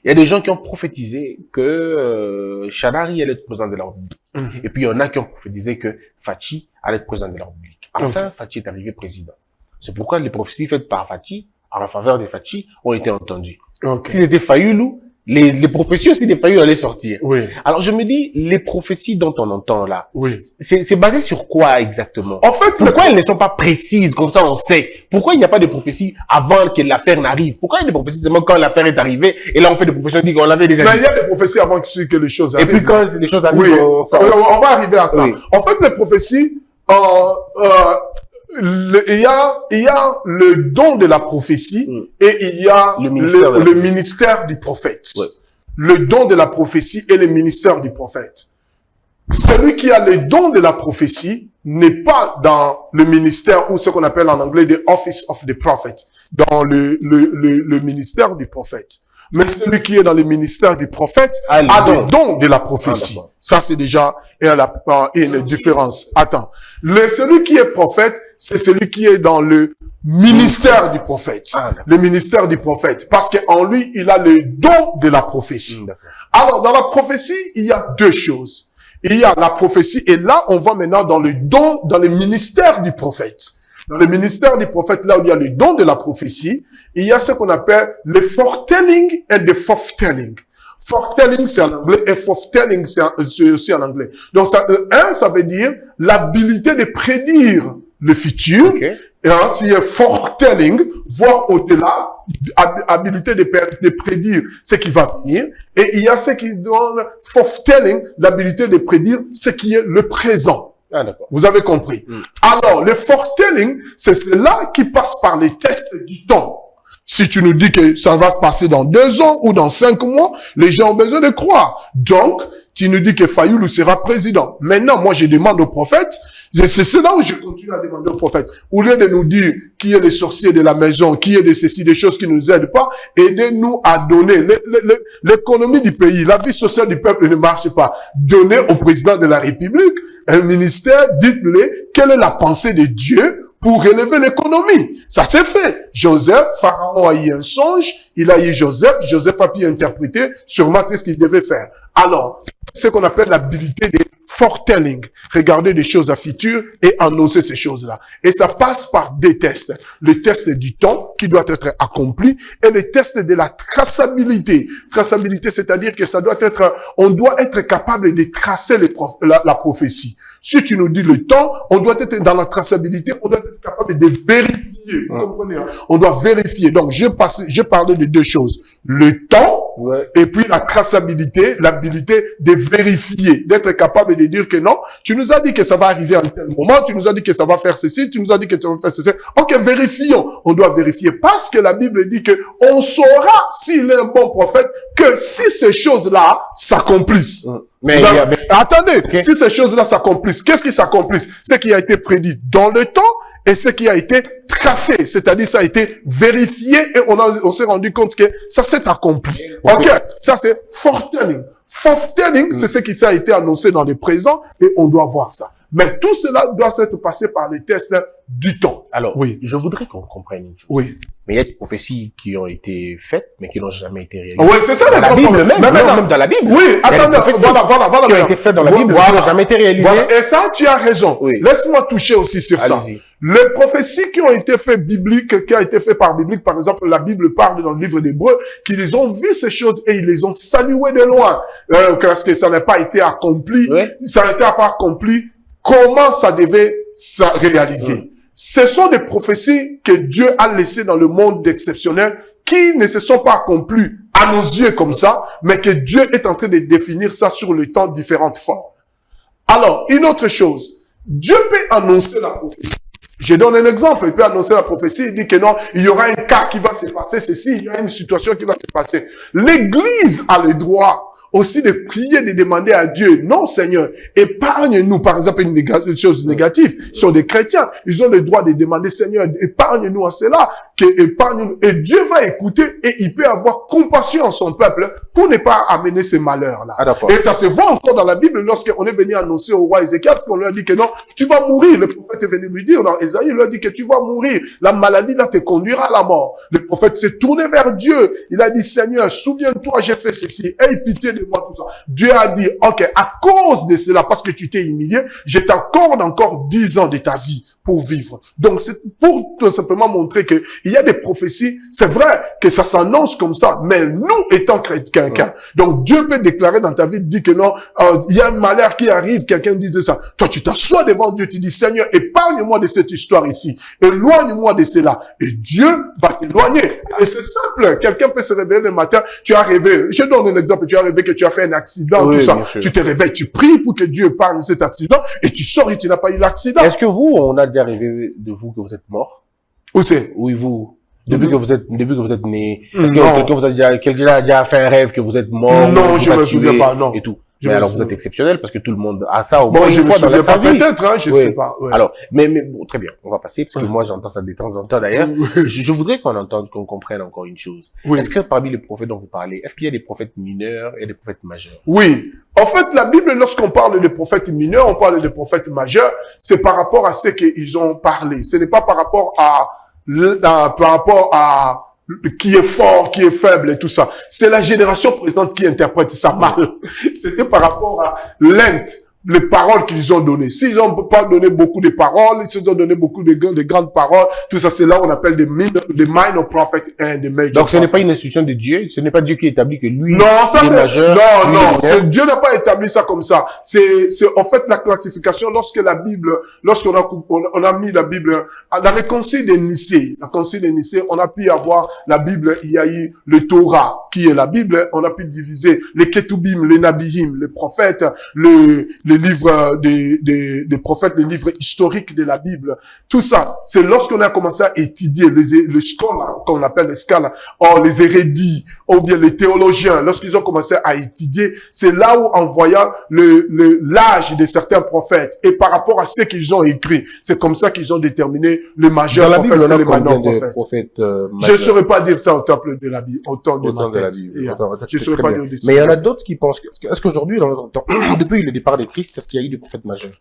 Il y a des gens qui ont prophétisé que Shadari allait être président de la République. Et puis il y en a qui ont prophétisé que Fachi allait être président de la République. Enfin, Fachi est arrivé président. C'est pourquoi les prophéties faites par Fachi, en faveur de Fachi, ont été entendues. Ok. Si c'était Fayulu, les prophéties aussi des Fayulu allaient sortir. Oui. Alors je me dis, les prophéties dont on entend là, Oui. c'est basé sur quoi exactement? En fait, Pourquoi elles ne sont pas précises, comme ça on sait? Pourquoi il n'y a pas de prophétie avant que l'affaire n'arrive? Pourquoi il y a des prophéties seulement quand l'affaire est arrivée, et là on fait des prophéties, on dit qu'on l'avait déjà mais dit? il y a des prophéties avant que les choses Et arrivent. puis quand les choses arrivent, Oui, on on va arriver à ça. Oui. En fait, les prophéties, il y a le don de la prophétie et il y a le ministère du prophète. Ouais. Le don de la prophétie et le ministère du prophète. Celui qui a le don de la prophétie n'est pas dans le ministère ou ce qu'on appelle en anglais the office of the prophet, dans le ministère du prophète. Mais celui qui est dans le ministère du prophète a le don de la prophétie. Ça, c'est déjà une différence. Attends. Celui qui est prophète, c'est celui qui est dans le ministère du prophète. Le ministère du prophète. Parce qu'en lui, il a le don de la prophétie. Alors, dans la prophétie, il y a deux choses. Il y a la prophétie, et là, on va maintenant dans le don, dans le ministère du prophète. Dans le ministère du prophète, là où il y a le don de la prophétie, il y a ce qu'on appelle le foretelling and the forthtelling. Foretelling, c'est en anglais, et forthtelling, c'est aussi en anglais. Donc, ça veut dire l'habilité de prédire le futur. Okay. Et ensuite, foretelling, voir au-delà, habilité de prédire ce qui va venir. Et il y a ce qui donne forthtelling, l'habilité de prédire ce qui est le présent. Ah, d'accord. Vous avez compris. Alors, le foretelling, c'est cela qui passe par les tests du temps. Si tu nous dis que ça va se passer dans 2 ans ou dans 5 mois, les gens ont besoin de croire. Donc, tu nous dis que Fayoulou sera président. Maintenant, moi, je demande aux prophètes, c'est là où je continue à demander aux prophètes. Au lieu de nous dire qui est le sorcier de la maison, qui est de ceci, des choses qui nous aident pas, aidez-nous à donner. L'économie du pays, la vie sociale du peuple ne marche pas. Donnez au président de la République un ministère, dites-le, quelle est la pensée de Dieu pour relever l'économie. Ça s'est fait. Joseph, Pharaon a eu un songe, il a eu Joseph a pu interpréter sûrement ce qu'il devait faire. Alors, c'est ce qu'on appelle l'habilité de foretelling. Regarder des choses à futur et annoncer ces choses-là. Et ça passe par des tests. Le test du temps qui doit être accompli et le test de la traçabilité. Traçabilité, c'est-à-dire que ça doit être, on doit être capable de tracer la prophétie. Si tu nous dis le temps, on doit être dans la traçabilité, on doit être capable de vérifier. Vous comprenez, hein? On doit vérifier. Donc, j'ai parlé de 2 choses. Le temps, et puis la traçabilité, l'habilité de vérifier, d'être capable de dire que non, tu nous as dit que ça va arriver à un tel moment, tu nous as dit que ça va faire ceci, tu nous as dit que ça va faire ceci. Ok, vérifions. On doit vérifier parce que la Bible dit que on saura s'il est un bon prophète que si ces choses-là s'accomplissent. Attendez, si ces choses-là s'accomplissent, qu'est-ce qui s'accomplisse? Ce qui a été prédit dans le temps et ce qui a été tracé, c'est-à-dire ça a été vérifié et on s'est rendu compte que ça s'est accompli. Ok, ça c'est foretelling. Foretelling, c'est ce qui a été annoncé dans le présent et on doit voir ça. Mais tout cela doit être passé par les tests du temps. Alors, oui, je voudrais qu'on comprenne une chose. Oui. Mais il y a des prophéties qui ont été faites, mais qui n'ont jamais été réalisées. Oui, c'est ça. Dans la Bible même, même dans la Bible. Oui, attendez, voilà. Qui ont été faites dans la Bible, qui n'ont jamais été réalisées. Voilà. Et ça, tu as raison. Oui. Laisse-moi toucher aussi sur ça. Les prophéties qui ont été faites bibliques, qui ont été faites par biblique, par exemple, la Bible parle dans le livre d'Hébreux, qu'ils ont vu ces choses et ils les ont saluées de loin. Parce que ça n'a pas été accompli. Oui. Ça n'a pas accompli. Comment ça devait se réaliser? Ce sont des prophéties que Dieu a laissées dans le monde d'exceptionnel qui ne se sont pas accomplies à nos yeux comme ça, mais que Dieu est en train de définir ça sur le temps, différentes formes. Alors, une autre chose, Dieu peut annoncer la prophétie. Je donne un exemple, il peut annoncer la prophétie, il dit que non, il y aura un cas qui va se passer, ceci, il y a une situation qui va se passer. L'Église a le droit aussi de prier, de demander à Dieu, non Seigneur, épargne-nous, par exemple, une chose négative, ils sont des chrétiens, ils ont le droit de demander, Seigneur, épargne-nous à cela, épargne-nous, et Dieu va écouter, et il peut avoir compassion en son peuple, pour ne pas amener ces malheurs-là. Et ça se voit encore dans la Bible, lorsqu'on est venu annoncer au roi Ézéchiel, qu'on lui a dit que non, tu vas mourir, le prophète est venu lui dire, dans Ésaïe, il lui a dit que tu vas mourir, la maladie là te conduira à la mort. Le prophète s'est tourné vers Dieu, il a dit, Seigneur, souviens-toi, j'ai fait ceci, aie pitié de moi, tout ça. Dieu a dit, ok, à cause de cela, parce que tu t'es humilié, je t'accorde encore 10 ans de ta vie pour vivre. Donc, c'est pour tout simplement montrer que il y a des prophéties, c'est vrai que ça s'annonce comme ça, mais nous étant quelqu'un, donc Dieu peut déclarer dans ta vie, dit que non, il y a un malheur qui arrive, quelqu'un dit ça. Toi, tu t'assois devant Dieu, tu dis, Seigneur, épargne-moi de cette histoire ici, éloigne-moi de cela. Et Dieu va t'éloigner. Et c'est simple, quelqu'un peut se réveiller le matin, tu as rêvé, je donne un exemple, tu as rêvé que tu as fait un accident, tout ça. Tu te réveilles, tu pries pour que Dieu épargne cet accident, et tu sors et tu n'as pas eu l'accident. Est-ce que vous, on a déjà rêvé de vous que vous êtes mort? Où c'est? Oui, vous. Depuis que vous êtes né. Est-ce que vous avez déjà fait un rêve que vous êtes mort? Non, je me souviens pas, non. Et tout. Mais alors, vous êtes exceptionnel parce que tout le monde a ça au moins bon, une fois dans sa vie. Peut-être, hein, je sais pas. Ouais. Alors, mais bon, très bien. On va passer parce que moi, j'entends ça de temps en temps d'ailleurs. Je voudrais qu'on entende, qu'on comprenne encore une chose. Est-ce que parmi les prophètes dont vous parlez, est-ce qu'il y a des prophètes mineurs et des prophètes majeurs? Oui. En fait, la Bible, lorsqu'on parle de prophètes mineurs, on parle de prophètes majeurs, c'est par rapport à ce qu'ils ont parlé. Ce n'est pas par rapport à qui est fort, qui est faible et tout ça. C'est la génération précédente qui interprète ça mal. C'était par rapport à l'Inde, les paroles qu'ils ont données. S'ils n'ont pas donné beaucoup de paroles, s'ils ont donné beaucoup de grandes paroles, tout ça, c'est là où on appelle des minor prophets and des major. Donc, ce n'est pas une institution de Dieu, ce n'est pas Dieu qui établit que lui, non, ça c'est, majeur, non, Dieu n'a pas établi ça comme ça. C'est en fait la classification lorsqu'on a mis la Bible, dans le concile de Nicée, on a pu avoir la Bible, il y a eu le Torah, qui est la Bible, on a pu diviser les Ketubim, les Nabihim, les prophètes, les les livres des prophètes, les livres historiques de la Bible. Tout ça, c'est lorsqu'on a commencé à étudier les scholars, qu'on appelle les scholars, les érudits, ou bien les théologiens, lorsqu'ils ont commencé à étudier, c'est là où, en voyant l'âge de certains prophètes, et par rapport à ce qu'ils ont écrit, c'est comme ça qu'ils ont déterminé les majeurs Dans la prophètes Bible, on et les a combien menors de prophètes. prophètes Je ne saurais pas dire ça au temple de la Bible, autant de autant ma de la tête. Bible. Et, je ne C'est saurais très pas bien. dire des Mais il y en a d'autres qui pensent est-ce qu'aujourd'hui, dans notre temps, depuis le départ des Christ, est-ce qu'il y a eu des prophètes majeurs?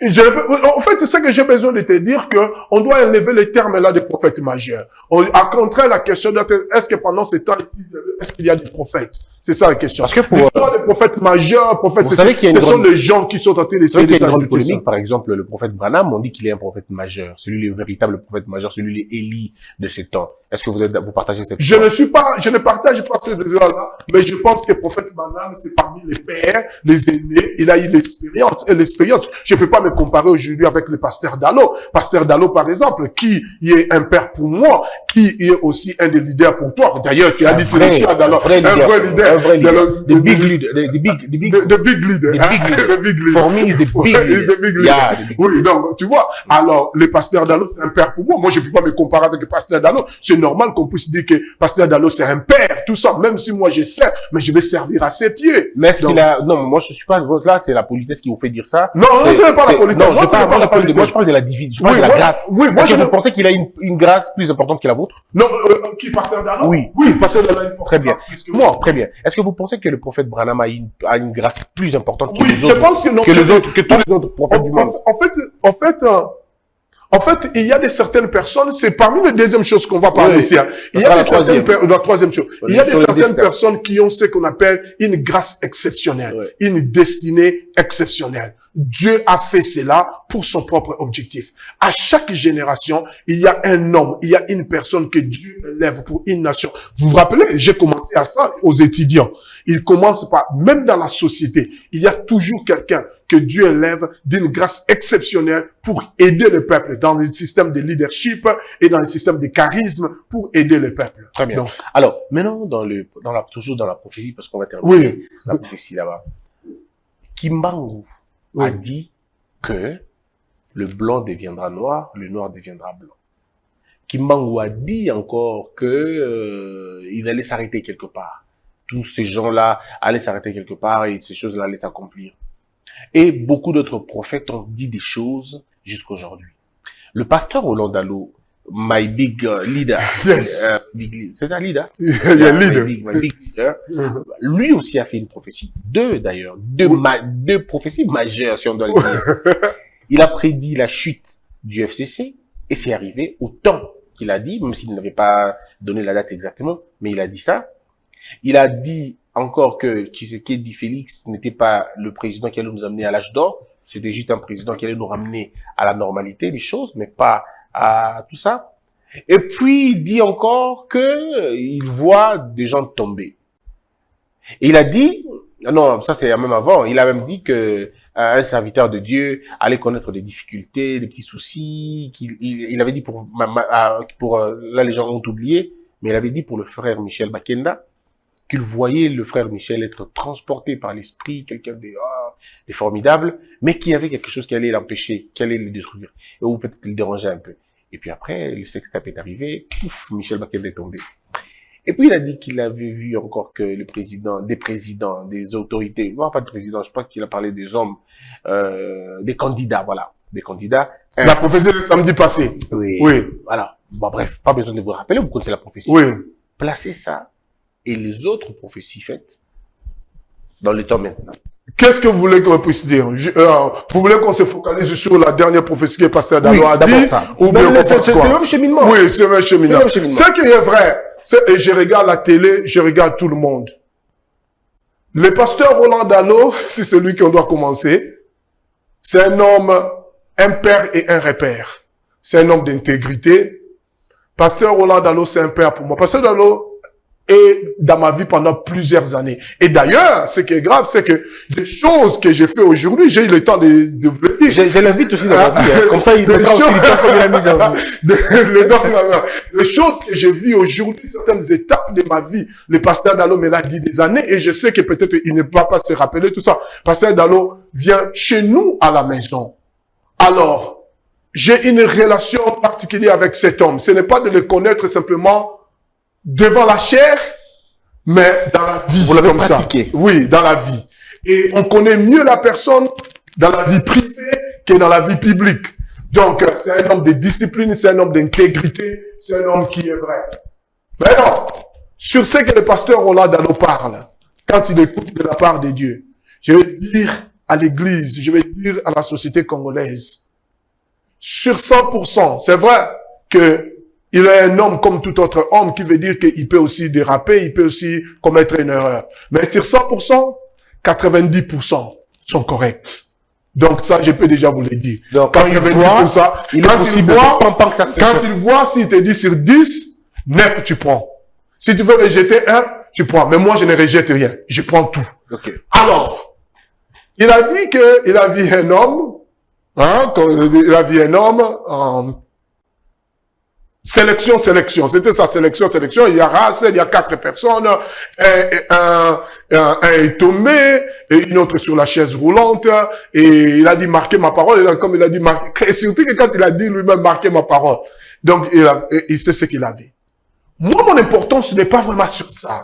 En fait, c'est ça que j'ai besoin de te dire, que on doit enlever les termes-là des prophètes majeurs. À contraire, la question doit être, est-ce que pendant ces temps-ci, est-ce qu'il y a des prophètes? C'est ça la question. Parce que pour, l'histoire des prophètes majeurs, prophètes, vous savez qu'il y a ce sont les gens qui sont en train Vous savez d'essayer qu'il de y a une grande s'ajouter ça. polémique, par exemple, le prophète Branham, on dit qu'il est un prophète majeur, celui le véritable prophète majeur, celui les Élie de ces temps. Est-ce que vous partagez cette Je ne partage pas ces deux-là, mais je pense que le prophète Branham, c'est parmi les pères, les aînés, il a eu l'expérience, je peux pas me comparer aujourd'hui avec le pasteur Dallo. Pasteur Dallo, par exemple, qui est un père pour moi, qui est aussi un des leaders pour toi. D'ailleurs, tu as dit, tu es sûr, Dallo, un vrai leader. The big leader. The big leader. For me, is the big leader. Yeah, the big oui, donc, tu vois. Alors, le pasteur Dallo, c'est un père pour moi. Moi, je peux pas me comparer avec le pasteur Dallo. C'est normal qu'on puisse dire que pasteur Dallo, c'est un père, tout ça. Même si moi, je sers, mais je vais servir à ses pieds. Mais est-ce qu'il a, non, moi, je suis pas, là, c'est la politesse qui vous fait dire ça. Non, ce n'est pas la politesse. Non, moi, je parle de la divinité. Je parle de la grâce. Oui, moi, je pensais qu'il a une grâce plus importante que la vôtre? Non, qui pasteur Dallo? Oui. Oui, pasteur Dallo a une forte Très bien. grâce plus que moi. Très bien. Est-ce que vous pensez que le prophète Branham a une grâce plus importante que Oui, les autres? je pense que non. Que tous les autres prophètes du monde. En fait, il y a des certaines personnes, c'est parmi les deuxième choses qu'on va parler ici. Il y a des certaines la troisième chose. Il y a des certaines personnes qui ont ce qu'on appelle une grâce exceptionnelle, une destinée exceptionnelle. Dieu a fait cela pour son propre objectif. À chaque génération, il y a un homme, il y a une personne que Dieu élève pour une nation. Vous vous rappelez, j'ai commencé à ça aux étudiants. Il commence par, même dans la société, il y a toujours quelqu'un que Dieu élève d'une grâce exceptionnelle pour aider le peuple dans le système de leadership et dans le système de charisme pour aider le peuple. Très bien. Donc, alors, maintenant, toujours dans la prophétie, parce qu'on va terminer la prophétie là-bas. Kimbangu a dit que le blanc deviendra noir, le noir deviendra blanc. Kimbangu a dit encore que il allait s'arrêter quelque part. Tous ces gens-là allaient s'arrêter quelque part et ces choses-là allaient s'accomplir. Et beaucoup d'autres prophètes ont dit des choses jusqu'aujourd'hui. Le pasteur Roland Dallo, my big leader, c'est un leader, my big leader, lui aussi a fait une prophétie, deux prophéties majeures, si on doit le dire. Il a prédit la chute du FCC et c'est arrivé au temps qu'il a dit, même s'il n'avait pas donné la date exactement, mais il a dit ça. Il a dit encore que Tshisekedi Félix n'était pas le président qui allait nous amener à l'âge d'or, c'était juste un président qui allait nous ramener à la normalité des choses, mais pas à tout ça. Et puis, il dit encore que il voit des gens tomber. Et il a dit, non, ça c'est même avant, il a même dit que un serviteur de Dieu allait connaître des difficultés, des petits soucis, il avait dit là les gens ont oublié, mais il avait dit pour le frère Michel Bakenda, qu'il voyait le frère Michel être transporté par l'esprit, quelqu'un de formidable, mais qu'il y avait quelque chose qui allait l'empêcher, qui allait le détruire, ou peut-être le déranger un peu. Et puis après, le sextape est arrivé, pouf, Michel Bakenda est tombé. Et puis il a dit qu'il avait vu encore que des présidents, des autorités, non pas de présidents, je pense qu'il a parlé des hommes, des candidats, voilà, des candidats. La prophétie de samedi passé. Oui. Voilà. Bon, bref, pas besoin de vous rappeler, vous connaissez la prophétie. Oui. Placez ça et les autres prophéties faites dans le temps maintenant. Qu'est-ce que vous voulez qu'on puisse dire? Vous voulez qu'on se focalise sur la dernière prophétie que Pasteur Dallo a dit? Ou bien c'est le même cheminement. Oui, c'est le même cheminement. Ce qui est vrai, et je regarde la télé, je regarde tout le monde. Le pasteur Roland Dallo, c'est celui qu'on doit commencer. C'est un homme, un père et un repère. C'est un homme d'intégrité. Pasteur Roland Dallo, c'est un père pour moi. Pasteur Dallo, et dans ma vie pendant plusieurs années. Et d'ailleurs, ce qui est grave, c'est que des choses que j'ai fait aujourd'hui, j'ai eu le temps de vous le dire. Je l'invite aussi dans ma vie. Hein. Comme ça, il mettra aussi le temps comme il a mis dans vous. Les choses que j'ai vues aujourd'hui, certaines étapes de ma vie, le pasteur Dalo me l'a dit des années, et je sais que peut-être il ne va pas se rappeler tout ça. Pasteur Dalo vient chez nous à la maison. Alors, j'ai une relation particulière avec cet homme. Ce n'est pas de le connaître simplement devant la chair, mais dans la vie. Vous l'avez comme pratiqué. Ça. Oui, dans la vie. Et on connaît mieux la personne dans la vie privée que dans la vie publique. Donc, c'est un homme de discipline, c'est un homme d'intégrité, c'est un homme qui est vrai. Mais non, sur ce que le pasteur Roland Dalo parle, quand il écoute de la part de Dieu, je vais dire à l'église, je vais dire à la société congolaise, sur 100%, c'est vrai que il est un homme comme tout autre homme, qui veut dire qu'il peut aussi déraper, il peut aussi commettre une erreur. Mais sur 100%, 90% sont corrects. Donc ça, je peux déjà vous le dire. Donc, quand 90%, il quand il voit, s'il te dit sur 10, 9 tu prends. Si tu veux rejeter un, tu prends. Mais moi, je ne rejette rien. Je prends tout. Okay. Alors, il a dit qu'il a vu un homme, il a vu un homme, sélection. C'était sa sélection. Il y a race, il y a 4 personnes. Un est tombé, et une autre sur la chaise roulante. Et il a dit marquez ma parole. Et comme il a dit marquez, surtout que quand il a dit lui-même marquez ma parole. Donc, il sait ce qu'il avait. Moi, mon importance n'est pas vraiment sur ça.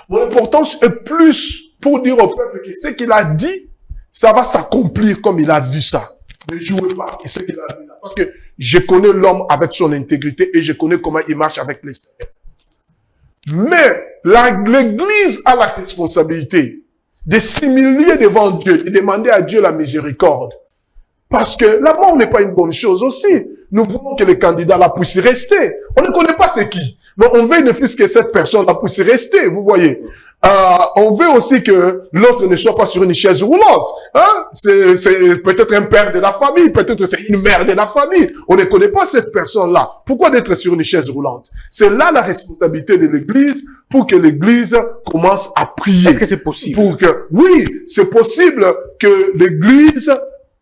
Mon importance est plus pour dire au peuple que ce qu'il a dit, ça va s'accomplir comme il a vu ça. Ne jouez pas. Et ce qu'il a vu là. Parce que je connais l'homme avec son intégrité et je connais comment il marche avec les Seigneurs. Mais l'Église a la responsabilité de s'humilier devant Dieu et demander à Dieu la miséricorde. Parce que la mort n'est pas une bonne chose aussi. Nous voulons que les candidats là puissent rester. On ne connaît pas c'est qui. Mais on veut ne fût-ce que cette personne là puisse rester, vous voyez. On veut aussi que l'autre ne soit pas sur une chaise roulante. Hein? C'est peut-être un père de la famille, peut-être c'est une mère de la famille. On ne connaît pas cette personne-là. Pourquoi d'être sur une chaise roulante? C'est là la responsabilité de l'Église pour que l'Église commence à prier. Est-ce que c'est possible? Oui, c'est possible que l'Église...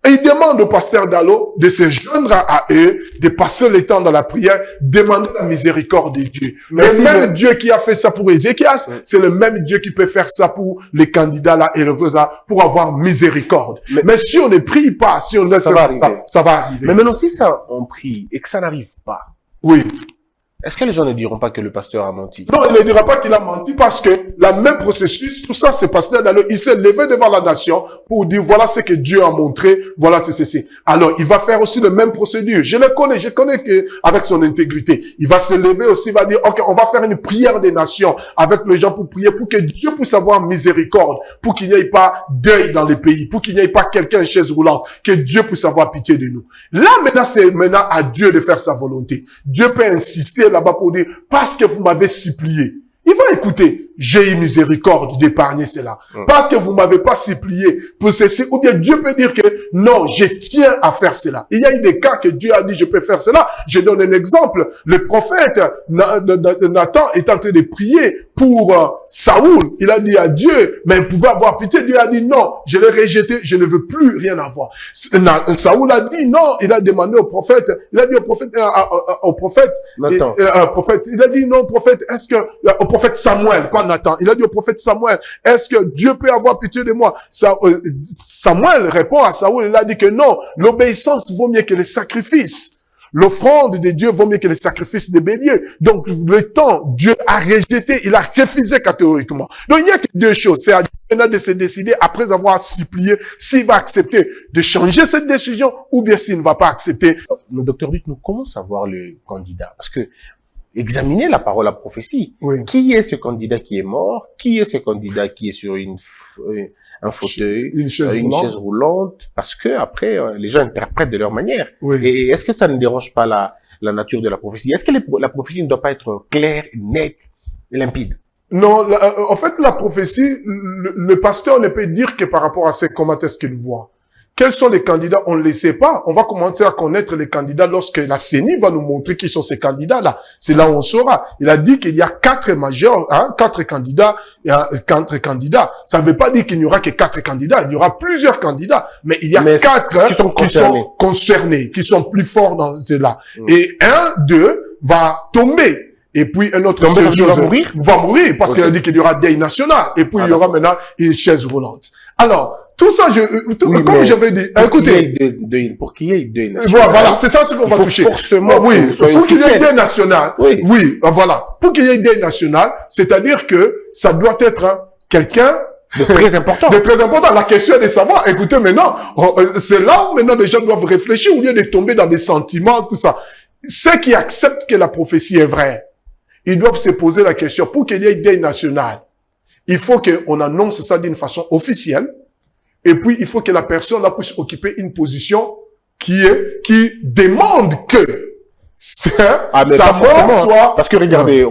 Et il demande au pasteur Dalo de se joindre à eux, de passer le temps dans la prière, demander la miséricorde de Dieu. Mais même Dieu qui a fait ça pour Ézéchias, c'est le même Dieu qui peut faire ça pour les candidats là et pour avoir miséricorde. Mais si on ne prie pas, si on laisse ça va arriver. Mais maintenant, si ça, on prie et que ça n'arrive pas. Oui. Est-ce que les gens ne diront pas que le pasteur a menti? Non, il ne dira pas qu'il a menti parce que la même processus, tout ça, c'est pasteur Dalo, il s'est levé devant la nation pour dire voilà ce que Dieu a montré, voilà ceci. Alors, il va faire aussi le même procédure. Je connais que avec son intégrité, il va se lever aussi, il va dire OK, on va faire une prière des nations avec les gens pour prier pour que Dieu puisse avoir miséricorde, pour qu'il n'y ait pas deuil dans les pays, pour qu'il n'y ait pas quelqu'un en chaise roulante, que Dieu puisse avoir pitié de nous. Là, maintenant, c'est maintenant à Dieu de faire sa volonté. Dieu peut insister là-bas pour dire, parce que vous m'avez supplié. Il va écouter, j'ai eu miséricorde d'épargner cela. Parce que vous m'avez pas supplié pour ceci. Ou bien Dieu peut dire que non, je tiens à faire cela. Il y a eu des cas que Dieu a dit, je peux faire cela. Je donne un exemple. Le prophète Nathan est en train de prier pour Saoul. Il a dit à Dieu, mais il pouvait avoir pitié. Dieu a dit non, je l'ai rejeté, je ne veux plus rien avoir. Saoul a dit non, il a demandé au prophète, il a dit au prophète, il a dit non, prophète, est-ce que, au prophète Samuel, pas Nathan, il a dit au prophète Samuel, est-ce que Dieu peut avoir pitié de moi? Samuel répond à Saoul, il a dit que non, l'obéissance vaut mieux que les sacrifices. L'offrande de Dieu vaut mieux que les sacrifices de béliers. Donc, le temps, Dieu a rejeté, il a refusé catégoriquement. Donc, il n'y a que deux choses. C'est à Dieu maintenant de se décider, après avoir supplié, s'il va accepter de changer cette décision ou bien s'il ne va pas accepter. Le docteur Duc, comment savoir le candidat? Parce que, examiner la parole, la prophétie. Oui. Qui est ce candidat qui est mort? Qui est ce candidat qui est sur un fauteuil, une chaise roulante? Parce que après, les gens interprètent de leur manière. Oui. Et est-ce que ça ne dérange pas la nature de la prophétie? Est-ce que la prophétie ne doit pas être claire, nette et limpide? Non, en fait, la prophétie, le pasteur ne peut dire que par rapport à comment est-ce qu'il voit. Quels sont les candidats? On ne le sait pas. On va commencer à connaître les candidats lorsque la CENI va nous montrer qui sont ces candidats-là. C'est là où on saura. Il a dit qu'il y a 4 majors, 4 candidats, 4 candidats. Ça ne veut pas dire qu'il n'y aura que 4 candidats. Il y aura plusieurs candidats. Mais il y a 4 qui sont concernés, qui sont plus forts dans cela. Et un d'eux va tomber. Et puis un autre va mourir parce qu'il a dit qu'il y aura deuil national. Et puis il y aura maintenant une chaise roulante. Alors, tout ça, comme j'avais dit, écoutez. Pour qu'il y ait deuil national. Voilà, c'est ça ce qu'on va toucher. Forcément. Oui, il faut qu'il y ait deuil national. Oui, voilà. Pour qu'il y ait deuil national, c'est-à-dire que ça doit être quelqu'un de très important. De très important. La question est de savoir, écoutez, maintenant, c'est là où maintenant les gens doivent réfléchir au lieu de tomber dans des sentiments, tout ça. Ceux qui acceptent que la prophétie est vraie, ils doivent se poser la question, pour qu'il y ait deuil national, il faut qu'on annonce ça d'une façon officielle. Et puis, il faut que la personne là puisse occuper une position qui demande que sa mort soit... Parce que regardez,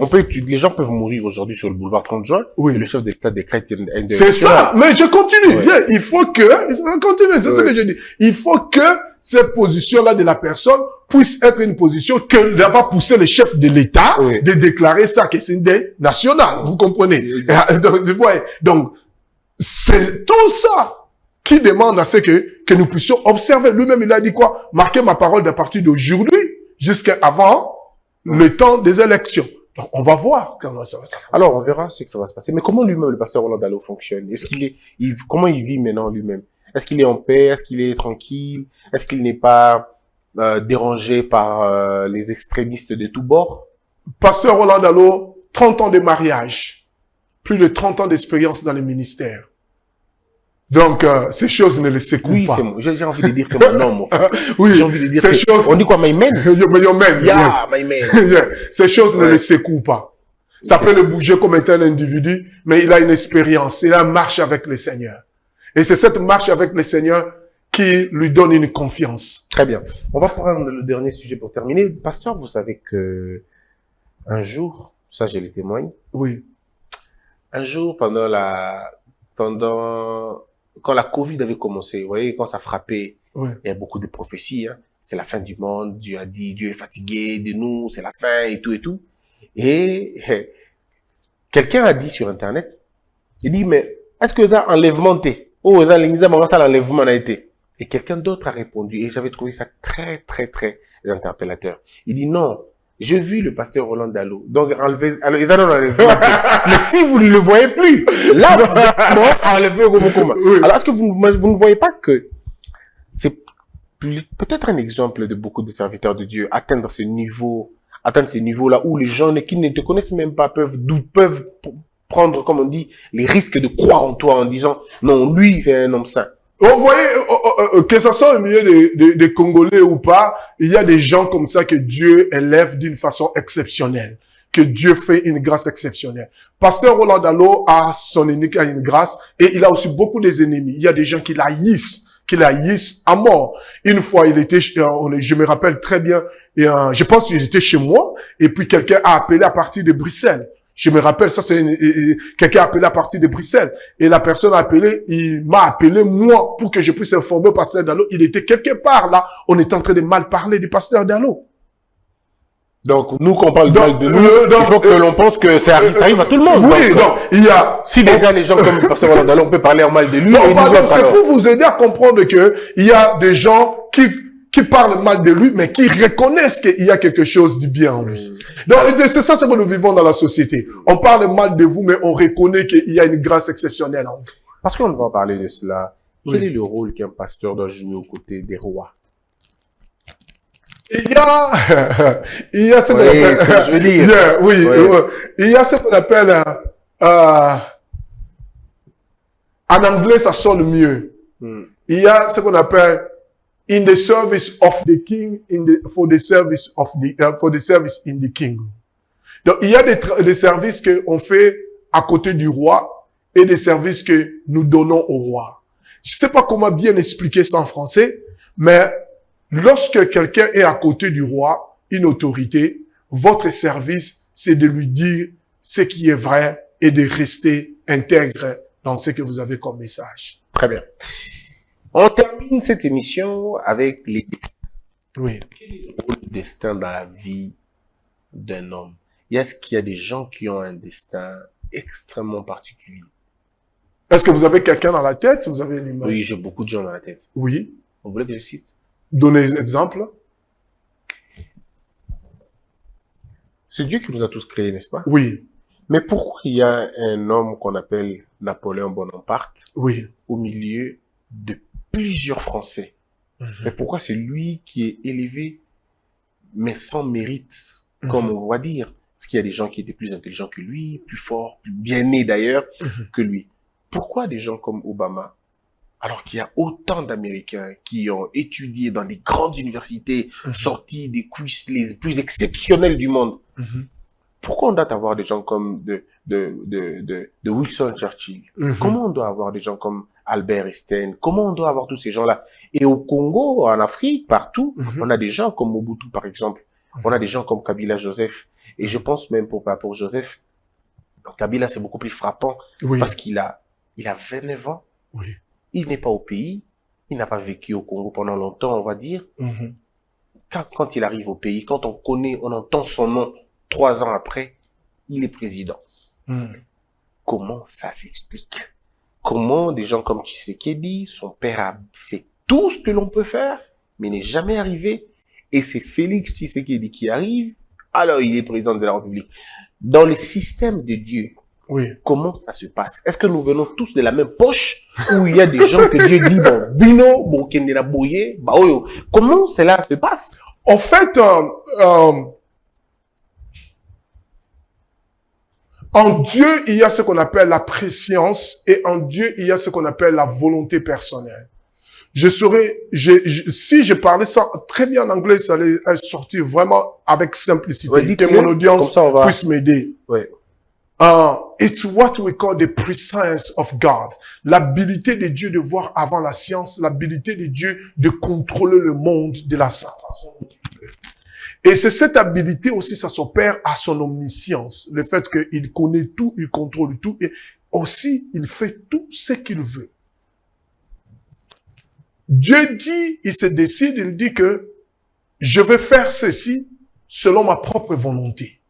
les gens peuvent mourir aujourd'hui sur le boulevard 30 juin. Oui. Et le chef d'État décrète une... C'est ça, mais je continue. Oui. Il faut que... Continue, c'est ce que je dis. Il faut que cette position-là de la personne puisse être une position que va pousser le chef de l'État de déclarer ça, que c'est une deuil nationale. Vous comprenez? Donc, c'est tout ça qui demande à ce que nous puissions observer. Lui-même, il a dit quoi? Marquer ma parole d'à partir d'aujourd'hui jusqu'à avant le temps des élections. Donc, on va voir comment ça va se passer. Alors, on verra ce que ça va se passer. Mais comment lui-même, le pasteur Roland Dallot, fonctionne? Comment il vit maintenant lui-même? Est-ce qu'il est en paix? Est-ce qu'il est tranquille? Est-ce qu'il n'est pas dérangé par les extrémistes de tous bords? Pasteur Roland Dallot, 30 ans de mariage, plus de 30 ans d'expérience dans le ministère. Donc, ces choses ne les secouent pas. Oui, j'ai envie de dire c'est mon homme, en fait. Oui, j'ai envie de dire ces choses... On dit quoi, my man? Your man. Yeah, my man. Yeah. Ces choses ne les secouent pas. Ça peut le bouger comme un individu, mais il a une expérience. Il a une marche avec le Seigneur. Et c'est cette marche avec le Seigneur qui lui donne une confiance. Très bien. On va prendre le dernier sujet pour terminer. Pasteur, vous savez que un jour, ça je le témoigne. Oui. Un jour, quand la Covid avait commencé, vous voyez, quand ça frappait, il y a beaucoup de prophéties, hein. C'est la fin du monde, Dieu a dit, Dieu est fatigué de nous, c'est la fin et tout et tout. Et quelqu'un a dit sur Internet, il dit, mais est-ce que ça enlèvement t'es? Oh, ça l'enlèvement a été. Et quelqu'un d'autre a répondu, et j'avais trouvé ça très, très, très interpellateur. Il dit, non, j'ai vu le pasteur Roland Dallot. Donc, enlevez, alors, ils en enlevé. Mais si vous ne le voyez plus, là, enlevez au coma. Oui. Alors, est-ce que vous ne voyez pas que c'est peut-être un exemple de beaucoup de serviteurs de Dieu, atteindre ces niveaux-là où les gens qui ne te connaissent même pas peuvent prendre, comme on dit, les risques de croire en toi en disant, non, lui, il est un homme saint. Vous voyez, que ce soit au milieu des Congolais ou pas, il y a des gens comme ça que Dieu élève d'une façon exceptionnelle, que Dieu fait une grâce exceptionnelle. Pasteur Roland Dallot a une grâce et il a aussi beaucoup d'ennemis. Il y a des gens qui l'haïssent à mort. Une fois, je me rappelle très bien, je pense qu'il était chez moi et puis quelqu'un a appelé à partir de Bruxelles. Je me rappelle, ça c'est quelqu'un a appelé à partir de Bruxelles. Et la personne a appelé, il m'a appelé moi pour que je puisse informer le pasteur Dallot. Il était quelque part là, on est en train de mal parler du pasteur Dallot. Donc, nous, qu'on parle mal de nous, il faut que l'on pense que ça arrive à tout le monde. Oui, donc, il y a... Si déjà les gens comme le pasteur Roland Dallot, on peut parler en mal de lui, c'est pour vous aider à comprendre que il y a des gens qui parlent mal de lui, mais qui reconnaissent qu'il y a quelque chose de bien en lui. Donc, c'est ça ce que nous vivons dans la société. On parle mal de vous, mais on reconnaît qu'il y a une grâce exceptionnelle en vous. Parce qu'on va parler de cela. Quel est le rôle qu'un pasteur doit jouer aux côtés des rois? Il y a ce qu'on appelle... je veux dire. Il y a ce qu'on appelle... en anglais, ça sonne mieux. Il y a ce qu'on appelle... in the service of the king, for the service in the kingdom. Donc, il y a des services qu'on fait à côté du roi et des services que nous donnons au roi. Je sais pas comment bien expliquer ça en français, mais lorsque quelqu'un est à côté du roi, une autorité, votre service, c'est de lui dire ce qui est vrai et de rester intègre dans ce que vous avez comme message. Très bien. On termine cette émission avec les destins. Oui. Quel est le rôle du destin dans la vie d'un homme? Est-ce qu'il y a des gens qui ont un destin extrêmement particulier? Est-ce que vous avez quelqu'un dans la tête? Vous avez une image? Oui, j'ai beaucoup de gens dans la tête. Oui. Vous voulez que je cite? Donnez des exemples. C'est Dieu qui nous a tous créés, n'est-ce pas? Oui. Mais pourquoi il y a un homme qu'on appelle Napoléon Bonaparte Oui. au milieu de plusieurs Français? Mais pourquoi c'est lui qui est élevé, mais sans mérite, comme on va dire? Parce qu'il y a des gens qui étaient plus intelligents que lui, plus forts, plus bien nés d'ailleurs que lui. Pourquoi des gens comme Obama, alors qu'il y a autant d'Américains qui ont étudié dans les grandes universités, sortis des quiz les plus exceptionnels du monde, pourquoi on doit avoir des gens comme de Winston Churchill? Comment on doit avoir des gens comme Albert Einstein? Comment on doit avoir tous ces gens-là? Et au Congo, en Afrique, partout, on a des gens comme Mobutu, par exemple. On a des gens comme Kabila Joseph. Et je pense même pour Joseph, Kabila, c'est beaucoup plus frappant parce qu'il a 29 ans. Oui. Il n'est pas au pays. Il n'a pas vécu au Congo pendant longtemps, on va dire. Quand il arrive au pays, quand on entend son nom 3 ans après, il est président. Comment ça s'explique? Comment des gens comme Tshisekedi, son père a fait tout ce que l'on peut faire, mais n'est jamais arrivé. Et c'est Félix Tshisekedi qui arrive, alors il est président de la République. Dans le système de Dieu, comment ça se passe? Est-ce que nous venons tous de la même poche, où il y a des gens que Dieu dit, bon, Bino, bon, Kendela Boye, bah, oh, comment cela se passe? En fait, en Dieu, il y a ce qu'on appelle la préscience et en Dieu, il y a ce qu'on appelle la volonté personnelle. Si je parlais ça très bien en anglais, ça allait sortir vraiment avec simplicité, que mon audience puisse m'aider. It's what we call the prescience of God. L'habilité de Dieu de voir avant la science, l'habilité de Dieu de contrôler le monde de la façon dont il veut. Et c'est cette habilité aussi, ça s'opère à son omniscience. Le fait qu'il connaît tout, il contrôle tout, et aussi, il fait tout ce qu'il veut. Dieu dit, il se décide, il dit que je vais faire ceci selon ma propre volonté.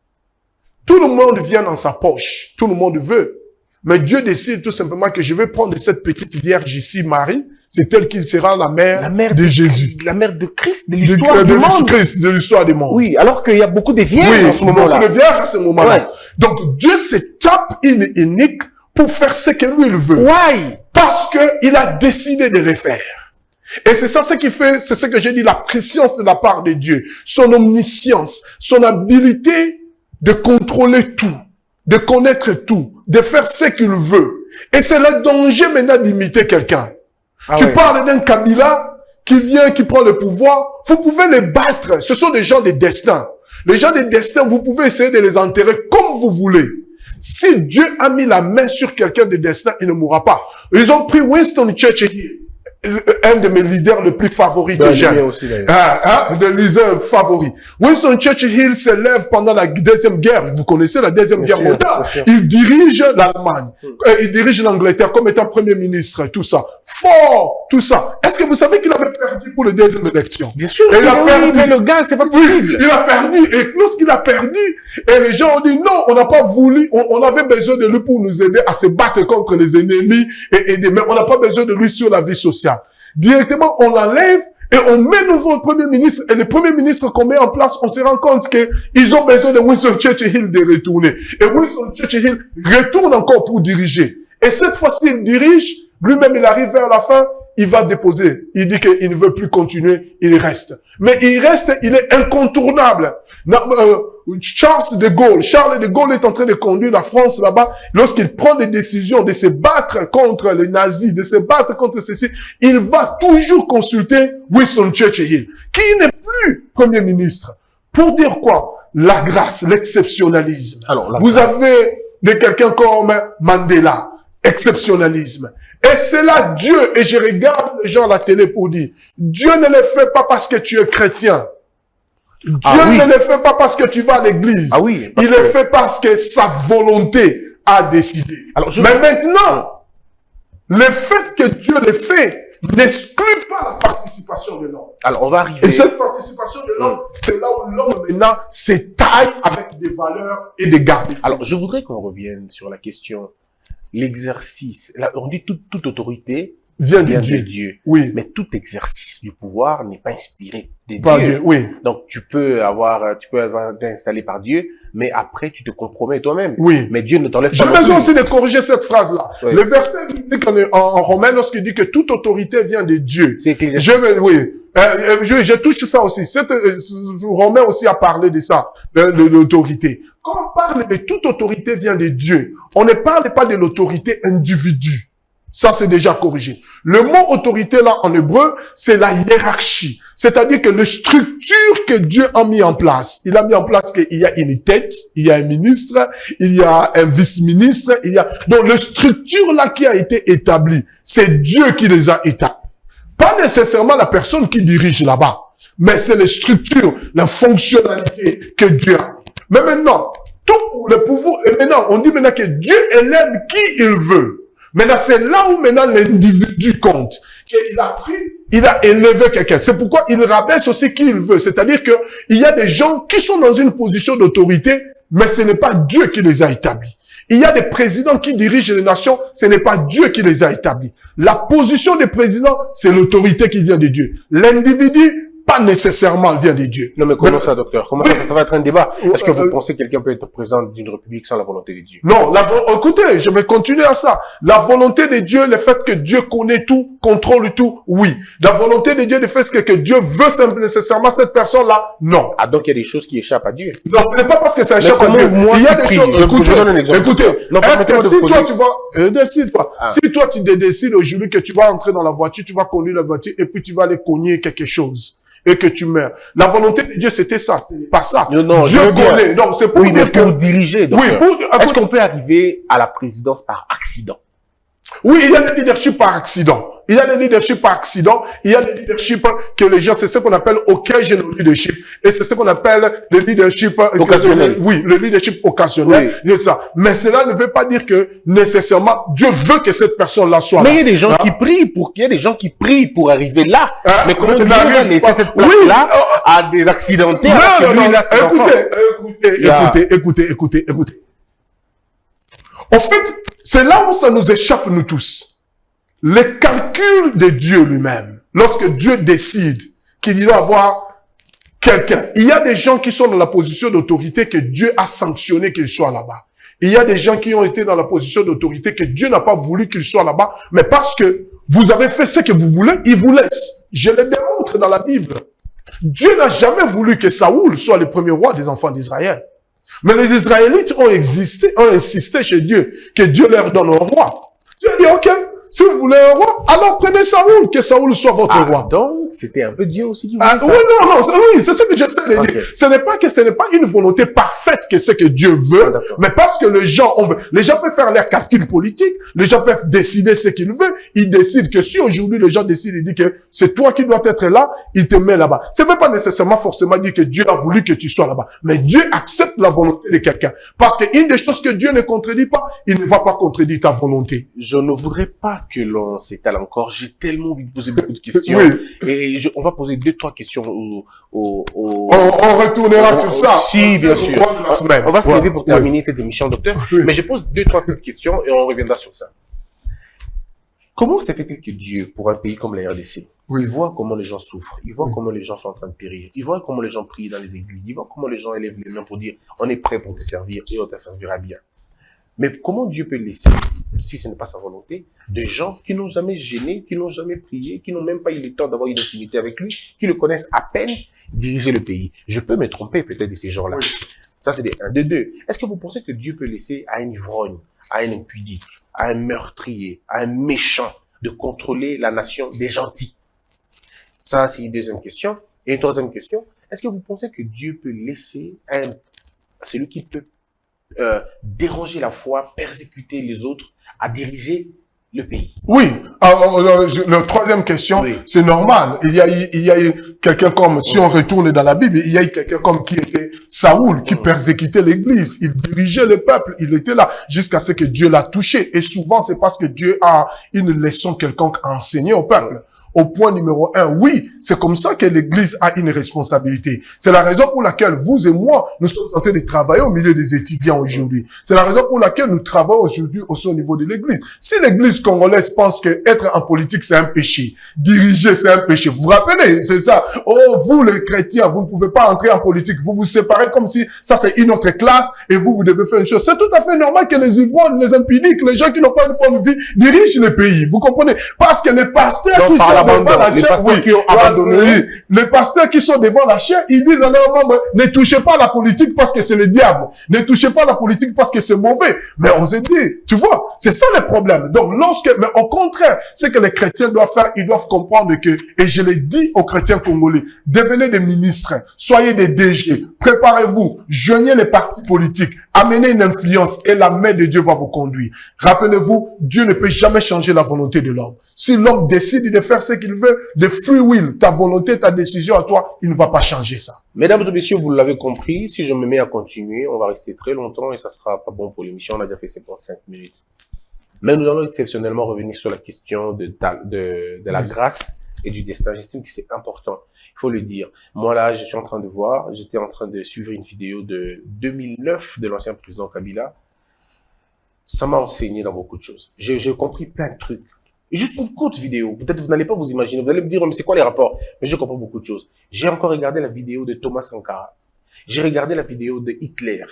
Tout le monde vient dans sa poche, tout le monde veut. Mais Dieu décide tout simplement que je vais prendre cette petite vierge ici, Marie, c'est elle qui sera la mère de Jésus. La mère de Christ, de l'histoire du monde. De l'histoire du monde. Oui, alors qu'il y a beaucoup de vierges en ce moment-là. Beaucoup de vierges à ce moment-là. Donc Dieu se tape unique pour faire ce que lui il veut. Parce que il a décidé de le faire. Et c'est ça ce qui fait, c'est ce que j'ai dit, la préscience de la part de Dieu, son omniscience, son habilité de contrôler tout, de connaître tout, de faire ce qu'il veut. Et c'est le danger maintenant d'imiter quelqu'un. Tu parles d'un Kabila qui vient, qui prend le pouvoir, vous pouvez les battre. Ce sont des gens de destin. Les gens de destin, vous pouvez essayer de les enterrer comme vous voulez. Si Dieu a mis la main sur quelqu'un de destin, il ne mourra pas. Ils ont pris Winston Churchill, un de mes leaders les plus favoris que j'aime. De leader favori. Winston Churchill s'élève pendant la deuxième guerre. Vous connaissez la deuxième guerre mondiale. Il dirige l'Allemagne. Il dirige l'Angleterre comme étant premier ministre, tout ça. Fort, tout ça. Est-ce que vous savez qu'il avait perdu pour la deuxième élection? Bien sûr. Il a perdu. Mais le gars, c'est pas possible. Il a perdu. Et lorsqu'il a perdu, et les gens ont dit non, on n'a pas voulu, on avait besoin de lui pour nous aider à se battre contre les ennemis mais on n'a pas besoin de lui sur la vie sociale. Directement, on l'enlève et on met nouveau premier ministre. Et le premier ministre qu'on met en place, on se rend compte qu'ils ont besoin de Winston Churchill de retourner. Et Winston Churchill retourne encore pour diriger. Et cette fois-ci, il dirige. Lui-même, il arrive vers la fin. Il va déposer. Il dit qu'il ne veut plus continuer. Il reste. Mais il reste, il est incontournable. Charles de Gaulle est en train de conduire la France là-bas. Lorsqu'il prend des décisions de se battre contre les nazis, de se battre contre ceci, il va toujours consulter Winston Churchill, qui n'est plus Premier ministre. Pour dire quoi? La grâce, l'exceptionnalisme. Vous avez de quelqu'un comme Mandela, exceptionnalisme. Et c'est là Dieu, et je regarde les gens à la télé pour dire, Dieu ne le fait pas parce que tu es chrétien. Dieu ne le fait pas parce que tu vas à l'église. Il le fait parce que sa volonté a décidé. Mais maintenant, le fait que Dieu le fait n'exclut pas la participation de l'homme. Alors, on va arriver... Et cette participation de l'homme, c'est là où l'homme maintenant s'étaille avec des valeurs et des garde-fous. Alors, je voudrais qu'on revienne sur la question, l'exercice. Là, on dit toute autorité vient de de Dieu. Oui. Mais tout exercice du pouvoir n'est pas inspiré de Par Dieu. Dieu, oui. Donc, tu peux avoir été installé par Dieu, mais après, tu te compromets toi-même. Oui. Mais Dieu ne t'enlève pas. J'ai non besoin plus. aussi de corriger cette phrase-là. Oui. Le verset biblique en Romains, lorsqu'il dit que toute autorité vient de Dieu. C'est Ecclésiaste. Je touche ça aussi. Romain aussi a parlé de ça, de l'autorité. Quand on parle de toute autorité vient de Dieu, on ne parle pas de l'autorité individu. Ça, c'est déjà corrigé. Le mot autorité, là, en hébreu, c'est la hiérarchie. C'est-à-dire que les structures que Dieu a mis en place. Il a mis en place qu'il y a une tête, il y a un ministre, il y a un vice-ministre, donc, les structures là qui a été établie, c'est Dieu qui les a établies. Pas nécessairement la personne qui dirige là-bas, mais c'est les structures, la fonctionnalité que Dieu a. Mais maintenant, tout le pouvoir, et maintenant, on dit maintenant que Dieu élève qui il veut. Maintenant, c'est là où maintenant l'individu compte. Il a pris, il a élevé quelqu'un. C'est pourquoi il rabaisse aussi qui il veut. C'est-à-dire que il y a des gens qui sont dans une position d'autorité, mais ce n'est pas Dieu qui les a établis. Il y a des présidents qui dirigent les nations, ce n'est pas Dieu qui les a établis. La position des présidents, c'est l'autorité qui vient de Dieu. L'individu, pas nécessairement vient de Dieu. Non, mais comment ça, docteur? Comment ça va être un débat? Est-ce que vous pensez que quelqu'un peut être président d'une république sans la volonté de Dieu? Non, écoutez, je vais continuer à ça. La volonté de Dieu, le fait que Dieu connaît tout, contrôle tout, oui. La volonté de Dieu, le fait que Dieu veut nécessairement cette personne-là, non. Ah, donc il y a des choses qui échappent à Dieu. Non, ce n'est pas parce que ça échappe à Dieu. Moi, Il y a des choses, je donne un exemple. écoutez, Non, est-ce que si toi poser... tu vas, décide-toi. Si toi tu décides aujourd'hui que tu vas entrer dans la voiture, tu vas conduire la voiture et puis tu vas aller cogner quelque chose. Et que tu meurs. La volonté de Dieu, c'était ça. C'est pas ça. Non, Dieu connaît. Donc, c'est pour oui, dire mais pour diriger, donc. Oui, est-ce qu'on peut arriver à la présidence par accident? Oui, il y a le leadership par accident. Il y a le leadership par accident. Il y a le leadership que les gens, c'est ce qu'on appelle occasional leadership. Et c'est ce qu'on appelle le leadership occasionnel. Oui, le leadership occasionnel. Oui. Ça. Mais cela ne veut pas dire que nécessairement Dieu veut que cette personne-là soit là. Mais il y a des gens qui prient pour arriver là. Mais comment Dieu va laisser cette place-là à des accidentés? Écoutez. En fait, c'est là où ça nous échappe, nous tous. Les calculs de Dieu lui-même, lorsque Dieu décide qu'il doit avoir quelqu'un, il y a des gens qui sont dans la position d'autorité que Dieu a sanctionné qu'ils soient là-bas. Il y a des gens qui ont été dans la position d'autorité que Dieu n'a pas voulu qu'ils soient là-bas, mais parce que vous avez fait ce que vous voulez, il vous laisse. Je le démontre dans la Bible. Dieu n'a jamais voulu que Saoul soit le premier roi des enfants d'Israël. Mais les Israélites ont insisté chez Dieu que Dieu leur donne un roi. Dieu a dit, ok, si vous voulez un roi, alors prenez Saoul, que Saoul soit votre roi. Donc, c'était un peu Dieu aussi qui voulait ça. Oui, oui, c'est ce que j'essaie de dire. Ce n'est pas une volonté parfaite que c'est que Dieu veut, mais parce que les gens peuvent faire leurs calculs politiques, les gens peuvent décider ce qu'ils veulent, ils décident que si aujourd'hui les gens décident et disent que c'est toi qui dois être là, il te met là-bas. Ça ne veut pas nécessairement forcément dire que Dieu a voulu que tu sois là-bas, mais Dieu accepte la volonté de quelqu'un. Parce qu'une des choses que Dieu ne contredit pas, il ne va pas contredire ta volonté. Je ne voudrais pas que l'on s'étale encore. J'ai tellement envie de poser beaucoup de questions. Oui. Et on va poser 2-3 questions On retournera sur ça. Si, bien sûr. On va se lever pour terminer cette émission, docteur. Oui. Mais je pose 2-3 petites questions et on reviendra sur ça. Comment se fait-il que Dieu, pour un pays comme la RDC, il voit comment les gens souffrent, il voit comment les gens sont en train de périr, il voit comment les gens prient dans les églises, il voit comment les gens élèvent les mains pour dire on est prêt pour te servir et on te servira bien. Mais comment Dieu peut laisser, si ce n'est pas sa volonté, des gens qui n'ont jamais gêné, qui n'ont jamais prié, qui n'ont même pas eu le temps d'avoir une intimité avec lui, qui le connaissent à peine, diriger le pays? Je peux me tromper peut-être de ces gens-là. Oui. Ça, c'est des 1. De 2, est-ce que vous pensez que Dieu peut laisser à un ivrogne, à un impudique, à un meurtrier, à un méchant, de contrôler la nation des gentils? Ça, c'est une deuxième question. Et une troisième question, est-ce que vous pensez que Dieu peut laisser celui qui peut déranger la foi, persécuter les autres, à diriger le pays? Oui. La troisième question, c'est normal. Il y a eu quelqu'un comme, si on retourne dans la Bible, il y a eu quelqu'un comme qui était Saoul, qui persécutait l'église. Il dirigeait le peuple. Il était là jusqu'à ce que Dieu l'a touché. Et souvent, c'est parce que Dieu a une leçon quelconque à enseigner au peuple. au point numéro 1. Oui, c'est comme ça que l'Église a une responsabilité. C'est la raison pour laquelle vous et moi, nous sommes en train de travailler au milieu des étudiants aujourd'hui. C'est la raison pour laquelle nous travaillons aujourd'hui aussi au niveau de l'Église. Si l'Église congolaise pense que être en politique, c'est un péché, diriger, c'est un péché. Vous vous rappelez, c'est ça. Oh, vous les chrétiens, vous ne pouvez pas entrer en politique. Vous vous séparez comme si ça c'est une autre classe et vous devez faire une chose. C'est tout à fait normal que les ivrognes, les impudiques, les gens qui n'ont pas de point de vue dirigent les pays. Vous comprenez? Parce que les pasteurs qui sont devant la chair, oui, qui ont abandonné, oui, les pasteurs qui sont devant la chair, ils disent à leurs membres, ne touchez pas à la politique parce que c'est le diable. Ne touchez pas à la politique parce que c'est mauvais. Mais on s'est dit, tu vois, c'est ça le problème. Donc mais au contraire, c'est que les chrétiens doivent faire, ils doivent comprendre que, et je l'ai dit aux chrétiens congolais, devenez des ministres, soyez des DG, préparez-vous, joignez les partis politiques, amenez une influence et la main de Dieu va vous conduire. Rappelez-vous, Dieu ne peut jamais changer la volonté de l'homme. Si l'homme décide de faire ce qu'il veut, de free will, ta volonté, ta décision à toi, il ne va pas changer ça. Mesdames et messieurs, vous l'avez compris, si je me mets à continuer, on va rester très longtemps et ça sera pas bon pour l'émission, on a déjà fait 55 minutes. Mais nous allons exceptionnellement revenir sur la question de la grâce et du destin. J'estime que c'est important. Il faut le dire. Moi, là, j'étais en train de suivre une vidéo de 2009 de l'ancien président Kabila. Ça m'a enseigné dans beaucoup de choses. J'ai compris plein de trucs. Et juste une courte vidéo. Peut-être vous n'allez pas vous imaginer. Vous allez me dire, mais c'est quoi les rapports? Mais je comprends beaucoup de choses. J'ai encore regardé la vidéo de Thomas Sankara. J'ai regardé la vidéo de Hitler.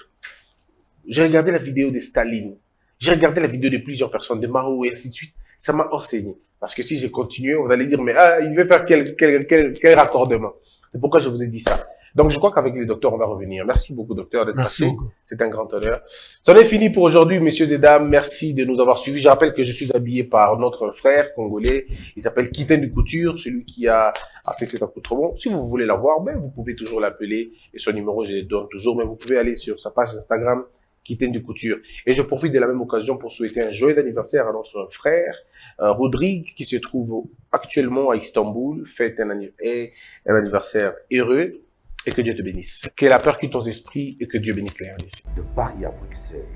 J'ai regardé la vidéo de Staline. J'ai regardé la vidéo de plusieurs personnes, de Mao et ainsi de suite. Ça m'a enseigné. Parce que si j'ai continué, on allait dire, mais il veut faire quel raccordement. C'est pourquoi je vous ai dit ça. Donc, je crois qu'avec les docteurs, on va revenir. Merci beaucoup, docteur, d'être passé. C'est un grand honneur. C'en est fini pour aujourd'hui, messieurs et dames. Merci de nous avoir suivis. Je rappelle que je suis habillé par notre frère congolais. Il s'appelle Kiten du Couture, celui qui a fait cet accoutrement. Si vous voulez l'avoir, ben, vous pouvez toujours l'appeler. Et son numéro, je le donne toujours. Mais vous pouvez aller sur sa page Instagram, Kiten du Couture. Et je profite de la même occasion pour souhaiter un joyeux anniversaire à notre frère, Rodrigue, qui se trouve actuellement à Istanbul. Fête un anniversaire heureux. Et que Dieu te bénisse. Que la peur quitte ton esprit et que Dieu bénisse les RDC. De Paris à Bruxelles,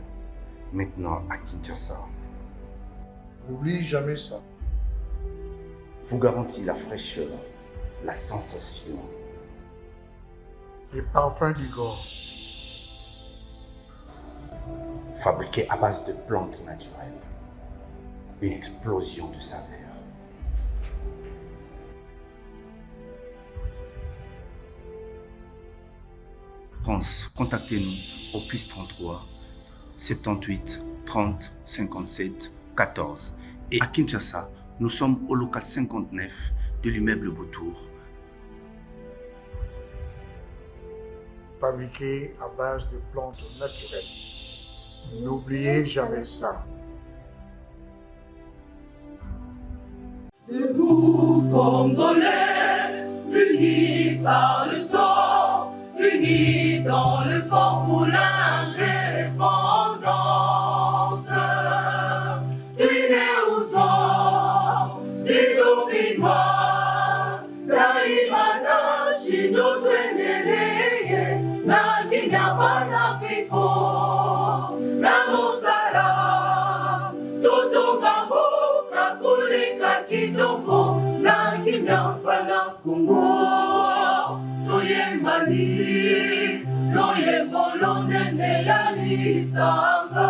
maintenant à Kinshasa, N'oublie jamais ça. vous garantit la fraîcheur, la sensation. Les parfums du corps. Fabriqué à base de plantes naturelles. Une explosion de saveurs. France, contactez-nous au +33 78 30 57 14. Et à Kinshasa, nous sommes au local 59 de l'immeuble Boutour. Fabriqué à base de plantes naturelles. N'oubliez jamais ça. Debout, Congolais, unis par le sang, unis dans le fort pour l'indépendance. Unis aux hommes, zizopinwa, daimana, shindo twendeleye, na kinyabana piko, na mosala, totongambo, kakulika kitoko, na kinyabana kungo. Toyembani, loyembo lonene ya lisanga.